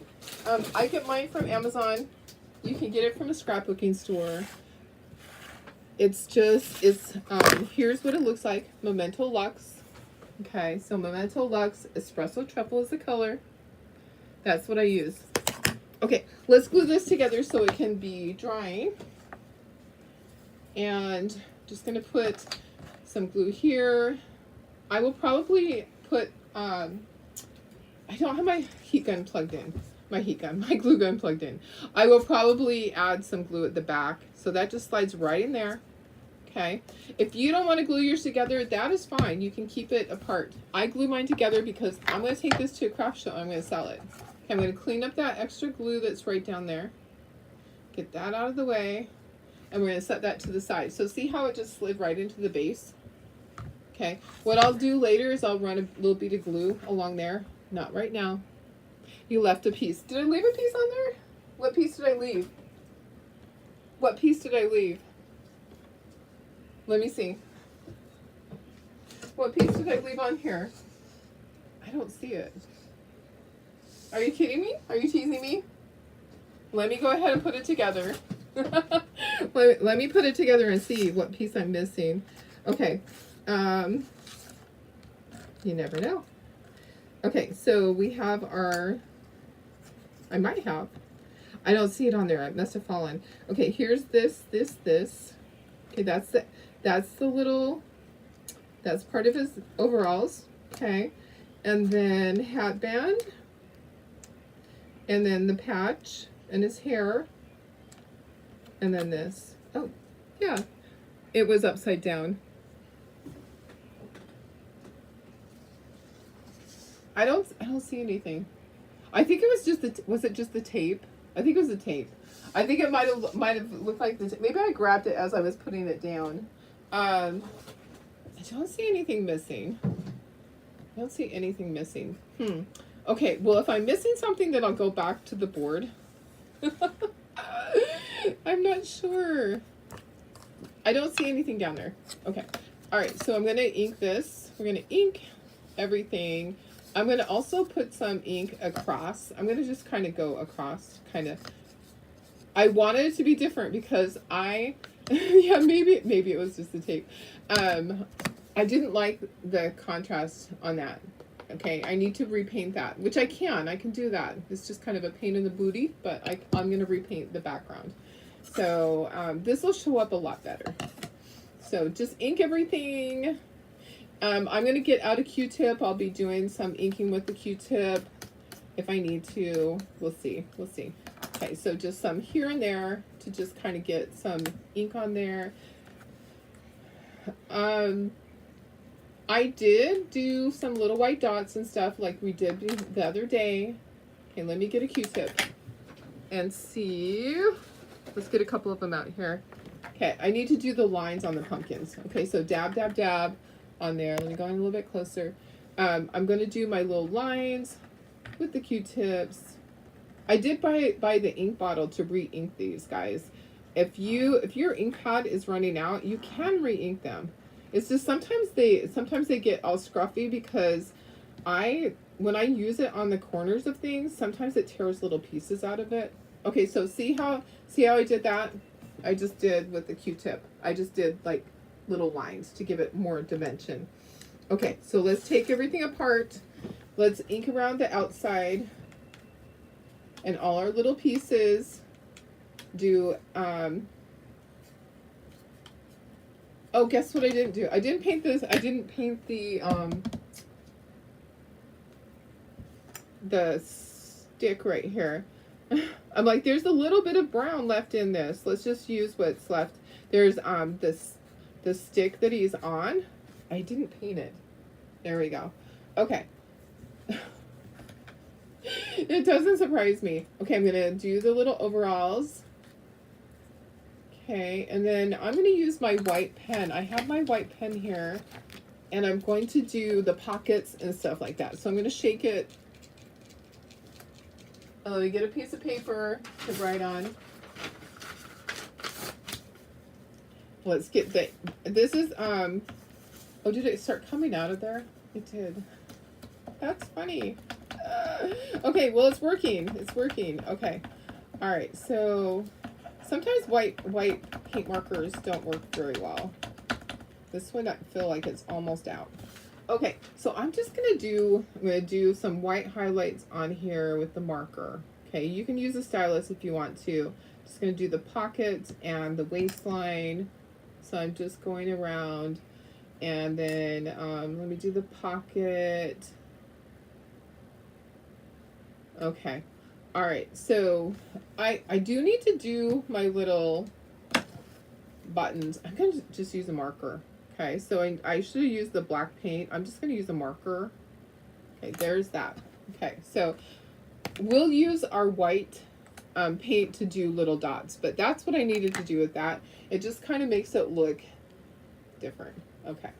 I get mine from Amazon. You can get it from a scrapbooking store. Here's what it looks like. Memento Luxe. Okay, so Memento Luxe Espresso Truffle is the color. That's what I use. Okay, let's glue this together so it can be drying. And just gonna put some glue here. I will probably put I don't have my heat gun plugged in. My glue gun plugged in. I will probably add some glue at the back. So that just slides right in there. Okay. If you don't want to glue yours together, that is fine. You can keep it apart. I glue mine together because I'm going to take this to a craft show. I'm going to sell it. Okay, I'm going to clean up that extra glue that's right down there. Get that out of the way. And we're going to set that to the side. So see how it just slid right into the base? Okay, what I'll do later is I'll run a little bit of glue along there. Not right now. You left a piece. Did I leave a piece on there? What piece did I leave? What piece did I leave? Let me see. What piece did I leave on here? I don't see it. Are you kidding me? Are you teasing me? Let me go ahead and put it together. let me put it together and see what piece I'm missing. Okay. You never know. Okay, so we have our, I might have. I don't see it on there. It must have fallen. Okay, here's this. Okay, that's the little, that's part of his overalls. Okay, and then hatband, and then the patch and his hair, and then this. Oh, yeah, it was upside down. I don't see anything. I think it was just was it just the tape? I think it was the tape. I think it might have looked like the maybe I grabbed it as I was putting it down. I don't see anything missing. I don't see anything missing. Okay, well if I'm missing something then I'll go back to the board. I'm not sure. I don't see anything down there. Okay. Alright, so I'm gonna ink this. We're gonna ink everything. I'm going to also put some ink across. I'm going to just kind of go across, kind of. I wanted it to be different because yeah, maybe it was just the tape. I didn't like the contrast on that. Okay, I need to repaint that, which I can do that. It's just kind of a pain in the booty, but I'm going to repaint the background. So this will show up a lot better. So just ink everything. I'm going to get out a Q-tip. I'll be doing some inking with the Q-tip if I need to. We'll see. Okay, so just some here and there to just kind of get some ink on there. I did do some little white dots and stuff like we did the other day. Okay, let me get a Q-tip and see. Let's get a couple of them out here. Okay, I need to do the lines on the pumpkins. Okay, so dab, dab, dab. On there. Let me go in a little bit closer. I'm going to do my little lines with the Q-tips. I did buy the ink bottle to re-ink these, guys. If your ink pad is running out, you can re-ink them. It's just sometimes they get all scruffy because when I use it on the corners of things, sometimes it tears little pieces out of it. Okay, so see how I did that? I just did with the Q-tip. I just did like little lines to give it more dimension. Okay, so let's take everything apart. Let's ink around the outside and all our little pieces. Do oh, guess what I didn't do? I didn't paint this. I didn't paint the stick right here. I'm like, there's a little bit of brown left in this. Let's just use what's left. There's the stick that he's on. I didn't paint it. There we go. Okay. It doesn't surprise me. Okay, I'm gonna do the little overalls. Okay, and then I'm gonna use my white pen. I have my white pen here, and I'm going to do the pockets and stuff like that. So I'm gonna shake it. Let me get a piece of paper to write on. Let's get this is, oh, did it start coming out of there? It did. That's funny. Okay, well, it's working. Okay. All right, so sometimes white paint markers don't work very well. This one, I feel like it's almost out. Okay, so I'm gonna do some white highlights on here with the marker. Okay, you can use a stylus if you want to. Just gonna do the pockets and the waistline. So I'm just going around, and then let me do the pocket. Okay. All right. So I do need to do my little buttons. I'm going to just use a marker. Okay. So I should have used the black paint. I'm just going to use a marker. Okay. There's that. Okay. So we'll use our white paint to do little dots, but that's what I needed to do with that. It just kind of makes it look different. Okay.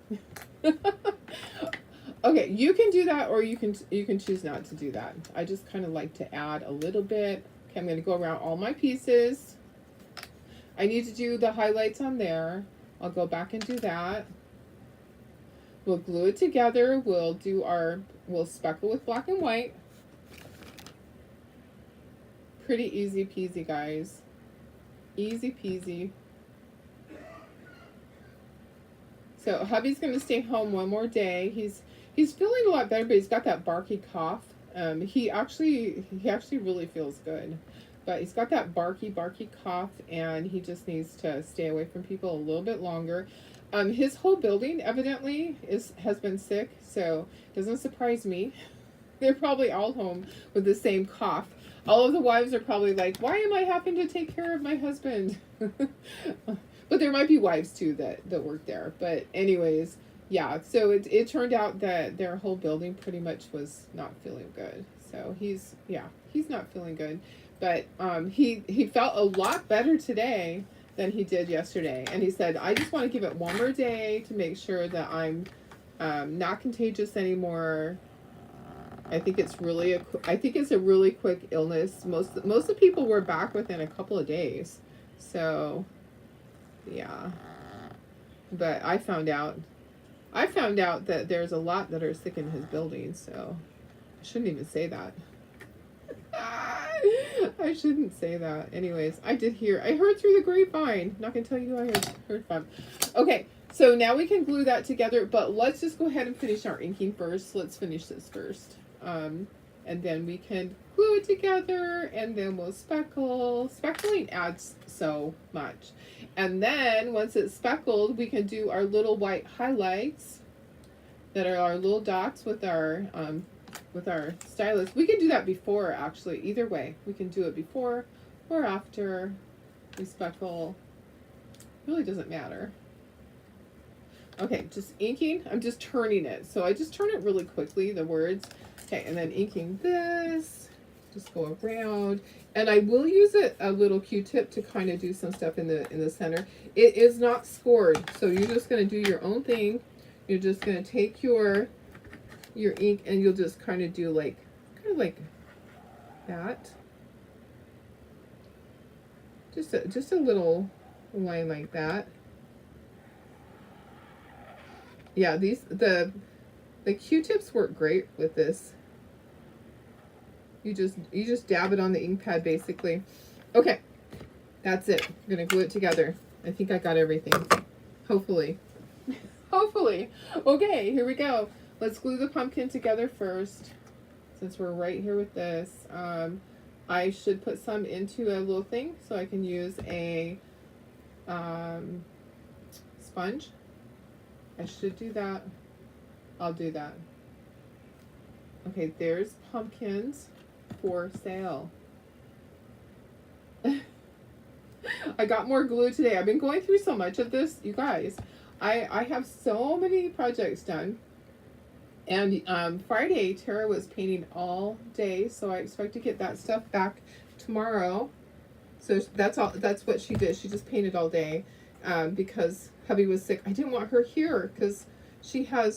Okay, you can do that, or you can choose not to do that. I just kind of like to add a little bit. Okay, I'm going to go around all my pieces. I need to do the highlights on there. I'll go back and do that. We'll glue it together. We'll speckle with black and white. Pretty easy peasy, guys. Easy peasy. So hubby's going to stay home one more day. He's feeling a lot better, but he's got that barky cough. He actually really feels good, but he's got that barky cough, and he just needs to stay away from people a little bit longer. His whole building evidently has been sick, so it doesn't surprise me. They're probably all home with the same cough. All of the wives are probably like, why am I having to take care of my husband? But there might be wives too that work there. But anyways, yeah, so it turned out that their whole building pretty much was not feeling good. So he's not feeling good. But he felt a lot better today than he did yesterday. And he said, I just want to give it one more day to make sure that I'm not contagious anymore. I think it's a really quick illness. Most of the people were back within a couple of days. So yeah. But I found out that there's a lot that are sick in his building, so I shouldn't even say that. I shouldn't say that. Anyways, I heard through the grapevine. Not gonna tell you who I heard from. Okay, so now we can glue that together, but let's just go ahead and finish our inking first. Let's finish this first. And then we can glue it together, and then we'll speckle. Speckling adds so much. And then once it's speckled, we can do our little white highlights that are our little dots with our stylus. We can do that before, actually. Either way, we can do it before or after we speckle. Really doesn't matter. Okay, just inking. I'm just turning it. So I just turn it really quickly, the words. Okay, and then inking this. Just go around. And I will use a little Q-tip to kind of do some stuff in the center. It is not scored, so you're just going to do your own thing. You're just going to take your ink, and you'll just kind of do like that. Just a little line like that. Yeah, the Q-tips work great with this. You just dab it on the ink pad basically. Okay, that's it. I'm gonna glue it together. I think I got everything. Hopefully. Hopefully. Okay, here we go. Let's glue the pumpkin together first. Since we're right here with this. I should put some into a little thing so I can use a sponge. I should do that. I'll do that. Okay, there's pumpkins for sale. I got more glue today. I've been going through so much of this, you guys. I have so many projects done. And Friday, Tara was painting all day, so I expect to get that stuff back tomorrow. So that's what she did. She just painted all day because hubby was sick. I didn't want her here because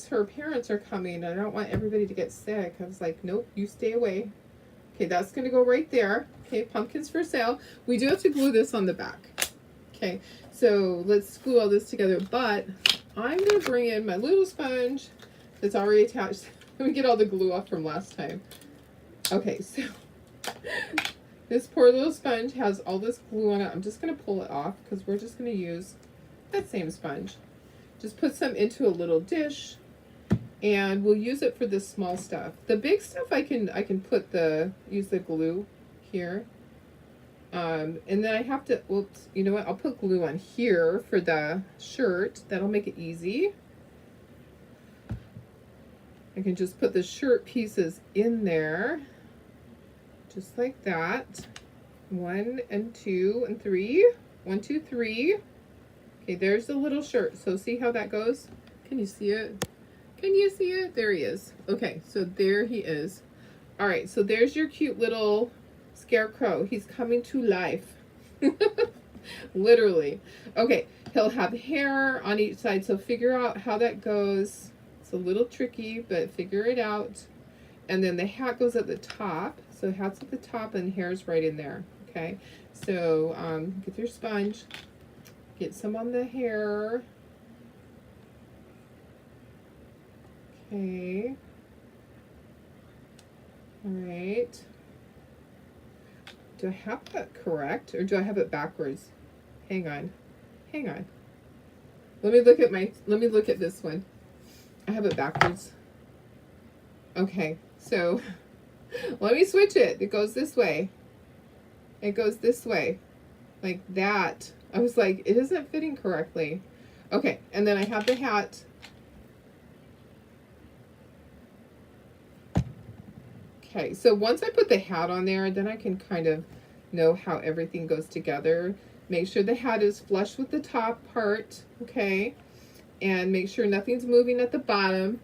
her parents are coming, and I don't want everybody to get sick. I was like, nope, you stay away. Okay, that's going to go right there. Okay, pumpkins for sale. We do have to glue this on the back. Okay, so let's glue all this together, but I'm going to bring in my little sponge that's already attached. Let me get all the glue off from last time. Okay, so this poor little sponge has all this glue on it. I'm just going to pull it off because we're just going to use that same sponge. Just put some into a little dish, and we'll use it for the small stuff. The big stuff I can use the glue here. And then I have to, whoops, you know what? I'll put glue on here for the shirt. That'll make it easy. I can just put the shirt pieces in there, just like that. 1 and 2 and 3. 1, 2, 3. Okay, there's the little shirt. So see how that goes? Can you see it? Can you see it? There he is. Okay, so there he is. All right, so there's your cute little scarecrow. He's coming to life. Literally. Okay, he'll have hair on each side, so figure out how that goes. It's a little tricky, but figure it out. And then the hat goes at the top. So hat's at the top and hair's right in there. Okay, so get your sponge. Get some on the hair. Okay. All right. Do I have that correct or do I have it backwards? Hang on. Hang on. Let me look at this one. I have it backwards. Okay. So let me switch it. It goes this way. It goes this way. Like that. I was like, it isn't fitting correctly. Okay. And then I have the hat. Okay, so once I put the hat on there, then I can kind of know how everything goes together. Make sure the hat is flush with the top part, okay? And make sure nothing's moving at the bottom.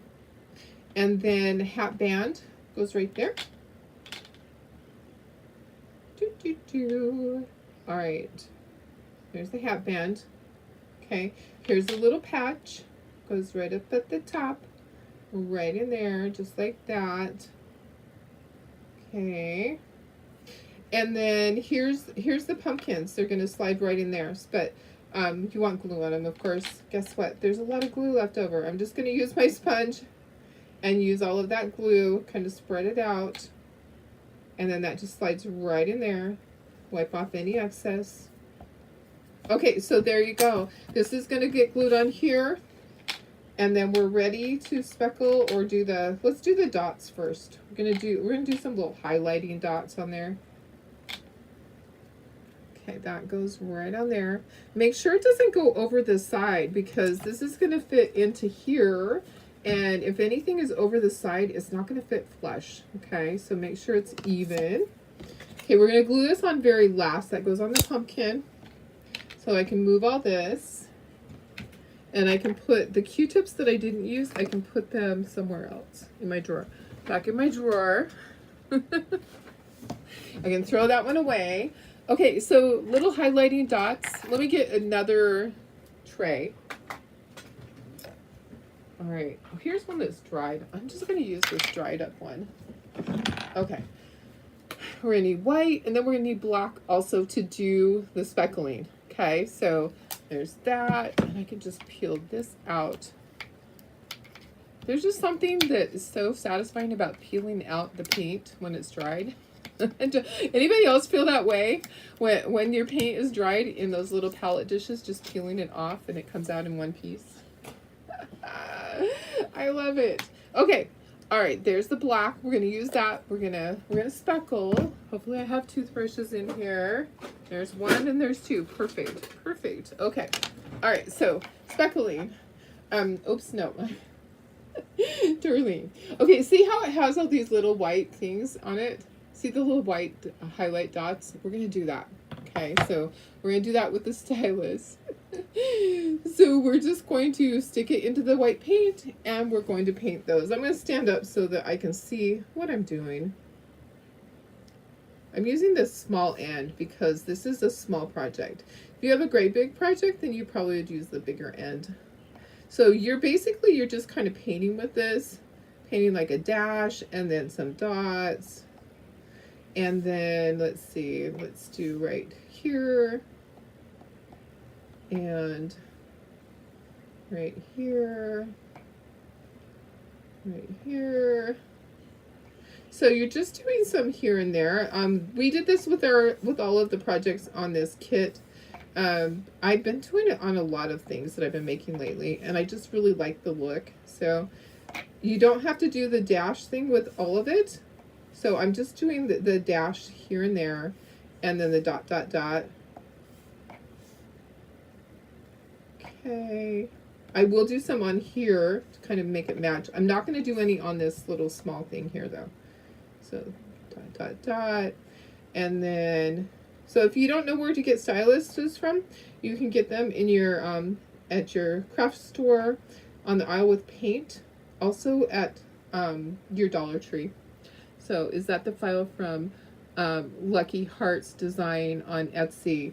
And then hat band goes right there. All right, there's the hat band. Okay, here's a little patch. Goes right up at the top, right in there, just like that. Okay, and then here's the pumpkins. They're gonna slide right in there, but you want glue on them, of course. Guess what? There's a lot of glue left over. I'm just gonna use my sponge and use all of that glue, kind of spread it out, and then that just slides right in there. Wipe off any excess. Okay, so there you go. This is gonna get glued on here. And then we're ready to speckle or do the, let's do the dots first. We're gonna do some little highlighting dots on there. Okay, that goes right on there. Make sure it doesn't go over the side because this is gonna fit into here. And if anything is over the side, it's not gonna fit flush. Okay, so make sure it's even. Okay, we're gonna glue this on very last. That goes on the pumpkin. So I can move all this. And I can put the Q-tips that I didn't use, I can put them somewhere else in my drawer. Back in my drawer. I can throw that one away. Okay, so little highlighting dots. Let me get another tray. All right, oh, here's one that's dried. I'm just gonna use this dried up one. Okay, we're gonna need white and then we're gonna need black also to do the speckling. Okay, so there's that, and I can just peel this out. There's just something that is so satisfying about peeling out the paint when it's dried. Anybody else feel that way? When your paint is dried in those little palette dishes, just peeling it off and it comes out in one piece? I love it. Okay, all right, there's the black. We're gonna use that. We're gonna speckle. Hopefully I have toothbrushes in here. There's one and there's two. Perfect. Perfect. Okay. All right, so speckling. Oops, no. Darlene. Okay, see how it has all these little white things on it? See the little white highlight dots? We're gonna do that. Okay, so we're gonna do that with the stylus. So we're just going to stick it into the white paint and we're going to paint those. I'm going to stand up so that I can see what I'm doing. I'm using this small end because this is a small project. If you have a great big project, then you probably would use the bigger end. So you're just kind of painting with this, painting like a dash and then some dots. And then let's see, let's do right here. And right here, right here. So you're just doing some here and there. We did this with all of the projects on this kit. I've been doing it on a lot of things that I've been making lately, and I just really like the look. So you don't have to do the dash thing with all of it. So I'm just doing the dash here and there, and then the dot, dot, dot. Okay, I will do some on here to kind of make it match. I'm not going to do any on this little small thing here though. So dot, dot, dot. And then, so if you don't know where to get styluses from, you can get them in your, at your craft store, on the aisle with paint, also at your Dollar Tree. So is that the file from Lucky Hearts Design on Etsy?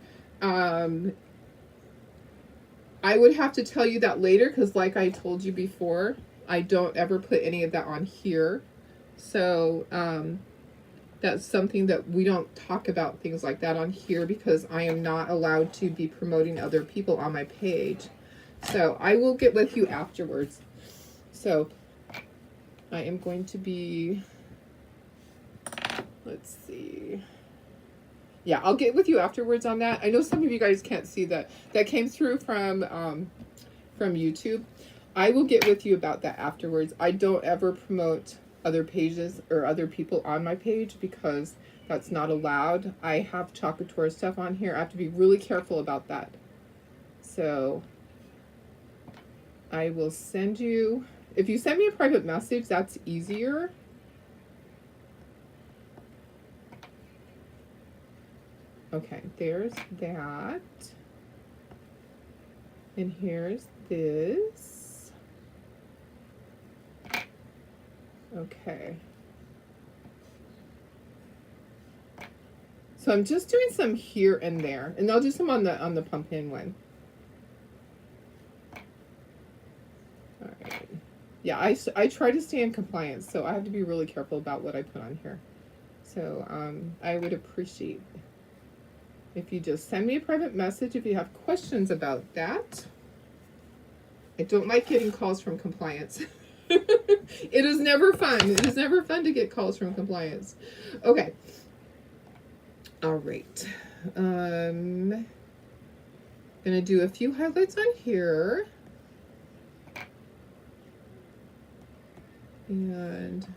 I would have to tell you that later because like I told you before, I don't ever put any of that on here. So that's something that we don't talk about things like that on here because I am not allowed to be promoting other people on my page. So I will get with you afterwards. So I am going to be, let's see. Yeah, I'll get with you afterwards on that. I know some of you guys can't see that. That came through from YouTube. I will get with you about that afterwards. I don't ever promote other pages or other people on my page because that's not allowed. I have Chocolate Tour stuff on here. I have to be really careful about that. So I will send you, if you send me a private message, that's easier. Okay, there's that. And here's this. Okay. So I'm just doing some here and there, and I'll do some on the pumpkin one. All right. Yeah, I try to stay in compliance, so I have to be really careful about what I put on here. So I would appreciate if you just send me a private message if you have questions about that. I don't like getting calls from compliance. It is never fun. It is never fun to get calls from compliance. Okay. All right. Gonna do a few highlights on here. And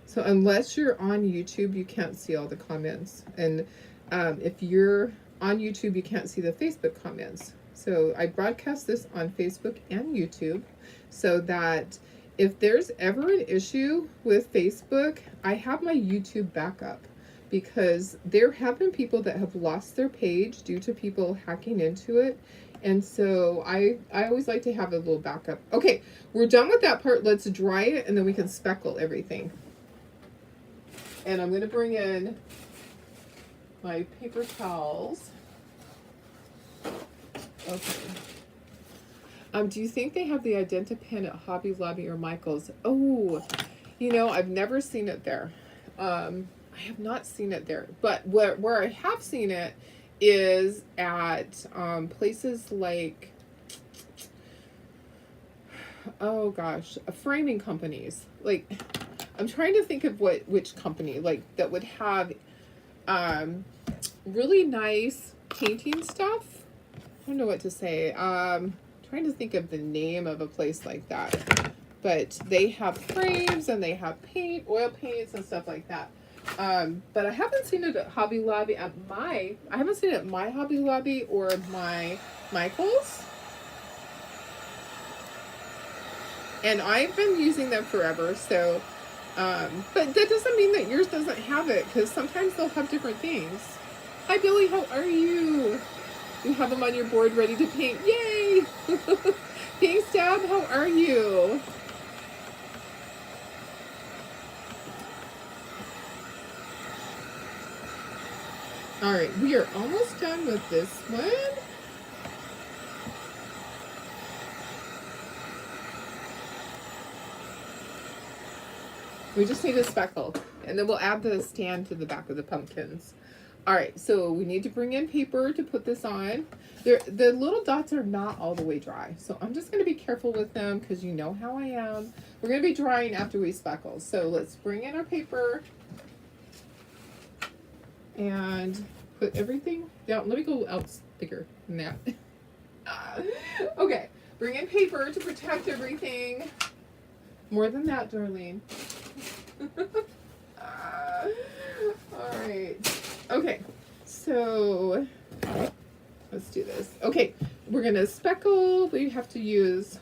so unless you're on YouTube, you can't see all the comments. And if you're on YouTube, you can't see the Facebook comments. So I broadcast this on Facebook and YouTube so that if there's ever an issue with Facebook, I have my YouTube backup, because there have been people that have lost their page due to people hacking into it. And so I always like to have a little backup. Okay, we're done with that part. Let's dry it and then we can speckle everything. And I'm going to bring in my paper towels. Okay. Do you think they have the Identi-Pen at Hobby Lobby or Michael's? Oh, you know, I've never seen it there. I have not seen it there. But where I have seen it is at places like, oh gosh, framing companies. Like, I'm trying to think of which company like that would have really nice painting stuff. I don't know what to say. Trying to think of the name of a place like that. But they have frames and they have paint, oil paints and stuff like that. But I haven't seen it at Hobby Lobby I haven't seen it at my Hobby Lobby or my Michael's. And I've been using them forever, so but that doesn't mean that yours doesn't have it, because sometimes they'll have different things. Hi Billy, how are you? You have them on your board ready to paint. Yay! Pink Stab, how are you? All right, we are almost done with this one. We just need a speckle, and then we'll add the stand to the back of the pumpkins. All right, so we need to bring in paper to put this on. The little dots are not all the way dry, so I'm just going to be careful with them because you know how I am. We're going to be drying after we speckle, so let's bring in our paper and put everything down. Let me go out bigger than that. Okay, bring in paper to protect everything. More than that, Darlene. All right. Okay, so let's do this. Okay, we're gonna speckle. We have to use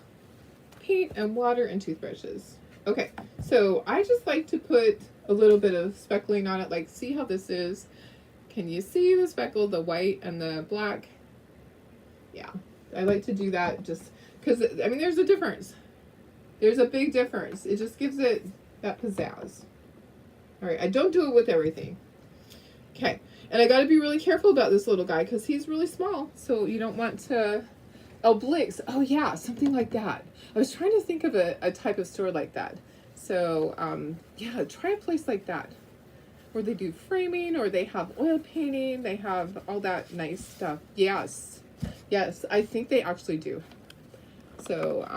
paint and water and toothbrushes. Okay, so I just like to put a little bit of speckling on it. Like, see how this is? Can you see the speckle, the white and the black? Yeah, I like to do that just because, I mean, there's a difference. There's a big difference. It just gives it that pizzazz. All right, I don't do it with everything. Okay, and I got to be really careful about this little guy because he's really small, so you don't want to... Oh, Blake's. Oh, yeah, something like that. I was trying to think of a type of store like that. So, yeah, try a place like that where they do framing or they have oil painting. They have all that nice stuff. Yes, yes, I think they actually do. So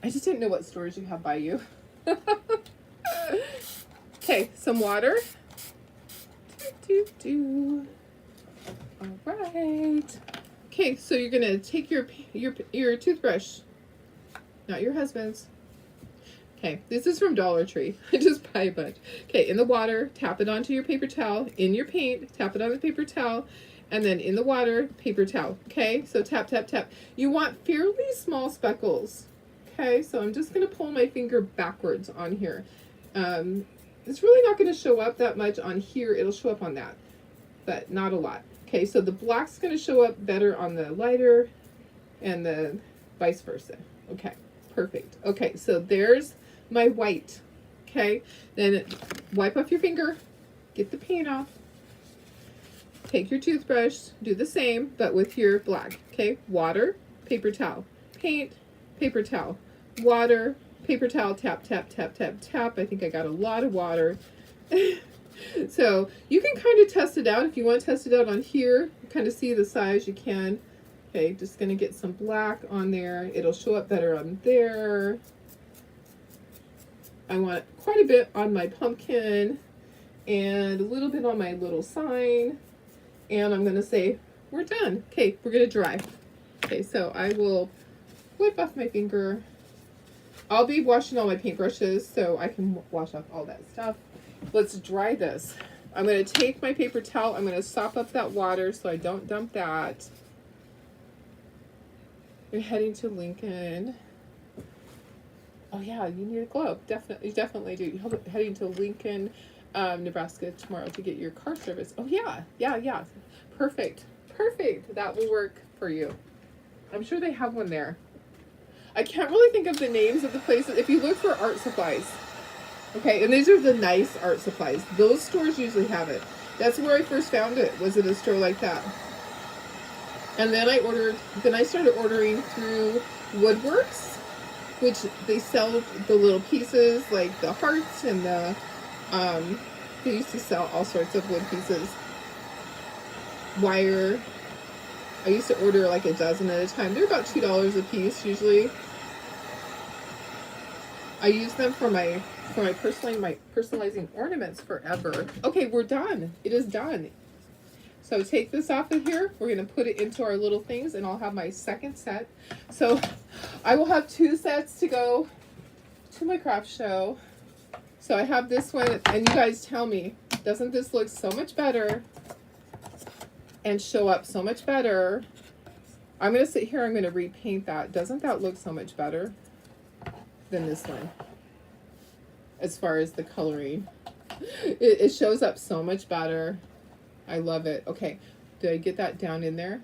I just didn't know what stores you have by you. Okay, some water. All right. Okay, so you're gonna take your toothbrush, not your husband's. Okay, this is from Dollar Tree. I just buy a bunch. Okay, in the water, tap it onto your paper towel. In your paint, tap it on the paper towel. And then in the water, paper towel. Okay, so tap, tap, tap. You want fairly small speckles. Okay, so I'm just going to pull my finger backwards on here. It's really not going to show up that much on here. It'll show up on that, but not a lot. Okay, so the black's going to show up better on the lighter and the vice versa. Okay, perfect. Okay, so there's my white. Okay, then wipe off your finger, get the paint off, take your toothbrush, do the same, but with your black. Okay, water, paper towel, paint, paper towel, water, paper towel, tap, tap, tap, tap, tap. I think I got a lot of water. So you can kind of test it out. If you want to test it out on here, kind of see the size, you can. Okay, just going to get some black on there. It'll show up better on there. I want quite a bit on my pumpkin and a little bit on my little sign. And I'm going to say, we're done. Okay, we're going to dry. Okay, so I will wipe off my finger. I'll be washing all my paintbrushes so I can wash off all that stuff. Let's dry this. I'm going to take my paper towel. I'm going to sop up that water so I don't dump that. You're heading to Lincoln. Oh yeah, you need a globe. Definitely, you definitely do. You're heading to Lincoln, Nebraska tomorrow to get your car service. Oh yeah. Perfect. That will work for you. I'm sure they have one there. I can't really think of the names of the places. If you look for art supplies, okay, and these are the nice art supplies. Those stores usually have it. That's where I first found it, was at a store like that. And then I started ordering through Woodworks, which they sell the little pieces like the hearts and the, they used to sell all sorts of wood pieces. Wire. I used to order like a dozen at a time. They're about $2 a piece usually. I use them for my personalizing ornaments forever. Okay, we're done. It is done. So take this off of here. We're going to put it into our little things, and I'll have my second set. So I will have 2 sets to go to my craft show. So I have this one, and you guys tell me, doesn't this look so much better and show up so much better? I'm going to sit here. I'm going to repaint that. Doesn't that look so much better than this one as far as the coloring? It shows up so much better. I love it. Okay, did I get that down in there?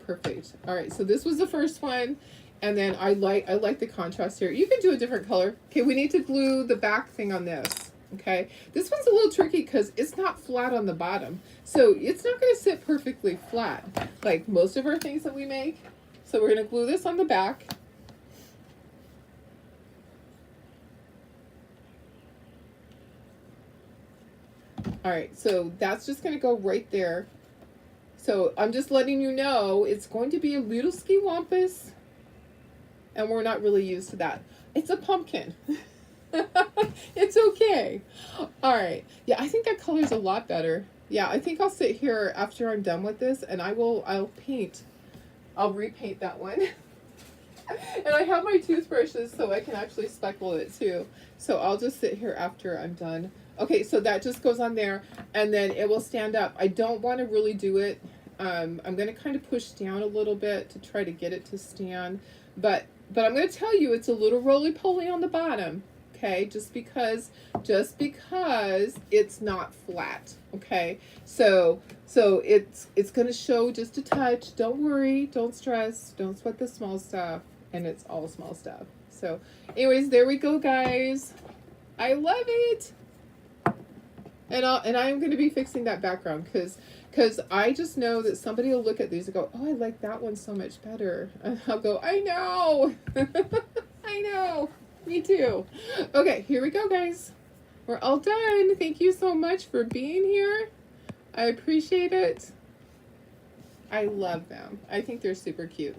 Perfect. All right, so this was the first one, and then I like the contrast here. You can do a different color. Okay, we need to glue the back thing on this. Okay, this one's a little tricky because it's not flat on the bottom, so it's not going to sit perfectly flat like most of our things that we make. So we're going to glue this on the back. All right, so that's just going to go right there. So I'm just letting you know it's going to be a little skiwampus, and we're not really used to that. It's a pumpkin. It's okay. All right. Yeah, I think that color's a lot better. Yeah, I think I'll sit here after I'm done with this, and I'll paint. I'll repaint that one. And I have my toothbrushes so I can actually speckle it too. So I'll just sit here after I'm done. Okay, so that just goes on there, and then it will stand up. I don't want to really do it. I'm going to kind of push down a little bit to try to get it to stand. But I'm going to tell you, it's a little roly-poly on the bottom. Okay, just because it's not flat. Okay, so it's going to show just a touch. Don't worry, don't stress, don't sweat the small stuff, and it's all small stuff. So anyways, there we go, guys. I love it. And I'm going to be fixing that background because I just know that somebody will look at these and go, oh, I like that one so much better. And I'll go, I know. I know. Me too. Okay, here we go, guys. We're all done. Thank you so much for being here. I appreciate it. I love them. I think they're super cute.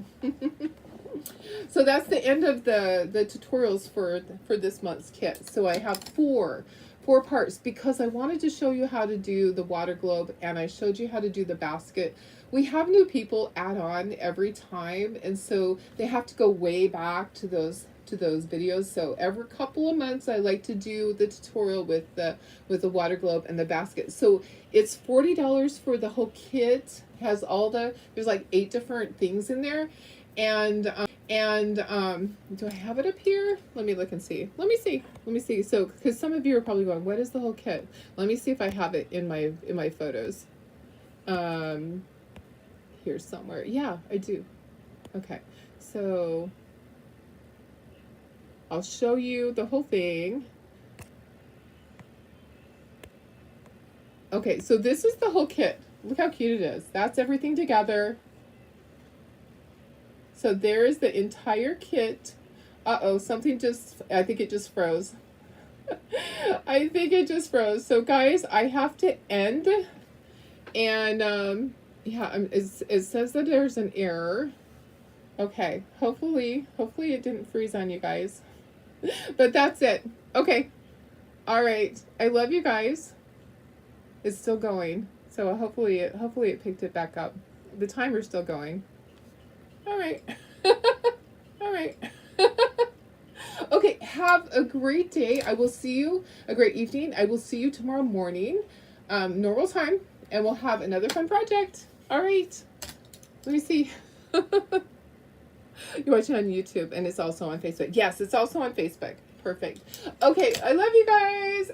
So that's the end of the tutorials for this month's kit. So I have four parts because I wanted to show you how to do the water globe, and I showed you how to do the basket. We have new people add on every time, and so they have to go way back to those videos. So every couple of months I like to do the tutorial with the water globe and the basket. So it's $40 for the whole kit. It has all there's like 8 different things in there. And do I have it up here? Let me look and see. Let me see. So because some of you are probably going, what is the whole kit? Let me see if I have it in my photos. Here's somewhere. Yeah, I do. Okay, so I'll show you the whole thing. Okay, so this is the whole kit. Look how cute it is. That's everything together. So there's the entire kit. Uh-oh, I think it just froze. I think it just froze. So guys, I have to end. And yeah, it says that there's an error. Okay, hopefully it didn't freeze on you guys. But that's it. Okay. All right. I love you guys. It's still going. So hopefully it picked it back up. The timer's still going. All right. All right. Okay, have a great day. I will see you, a great evening. I will see you tomorrow morning, normal time, and we'll have another fun project. All right. Let me see. You're watching on YouTube, and it's also on Facebook. Yes, it's also on Facebook. Perfect. Okay, I love you guys.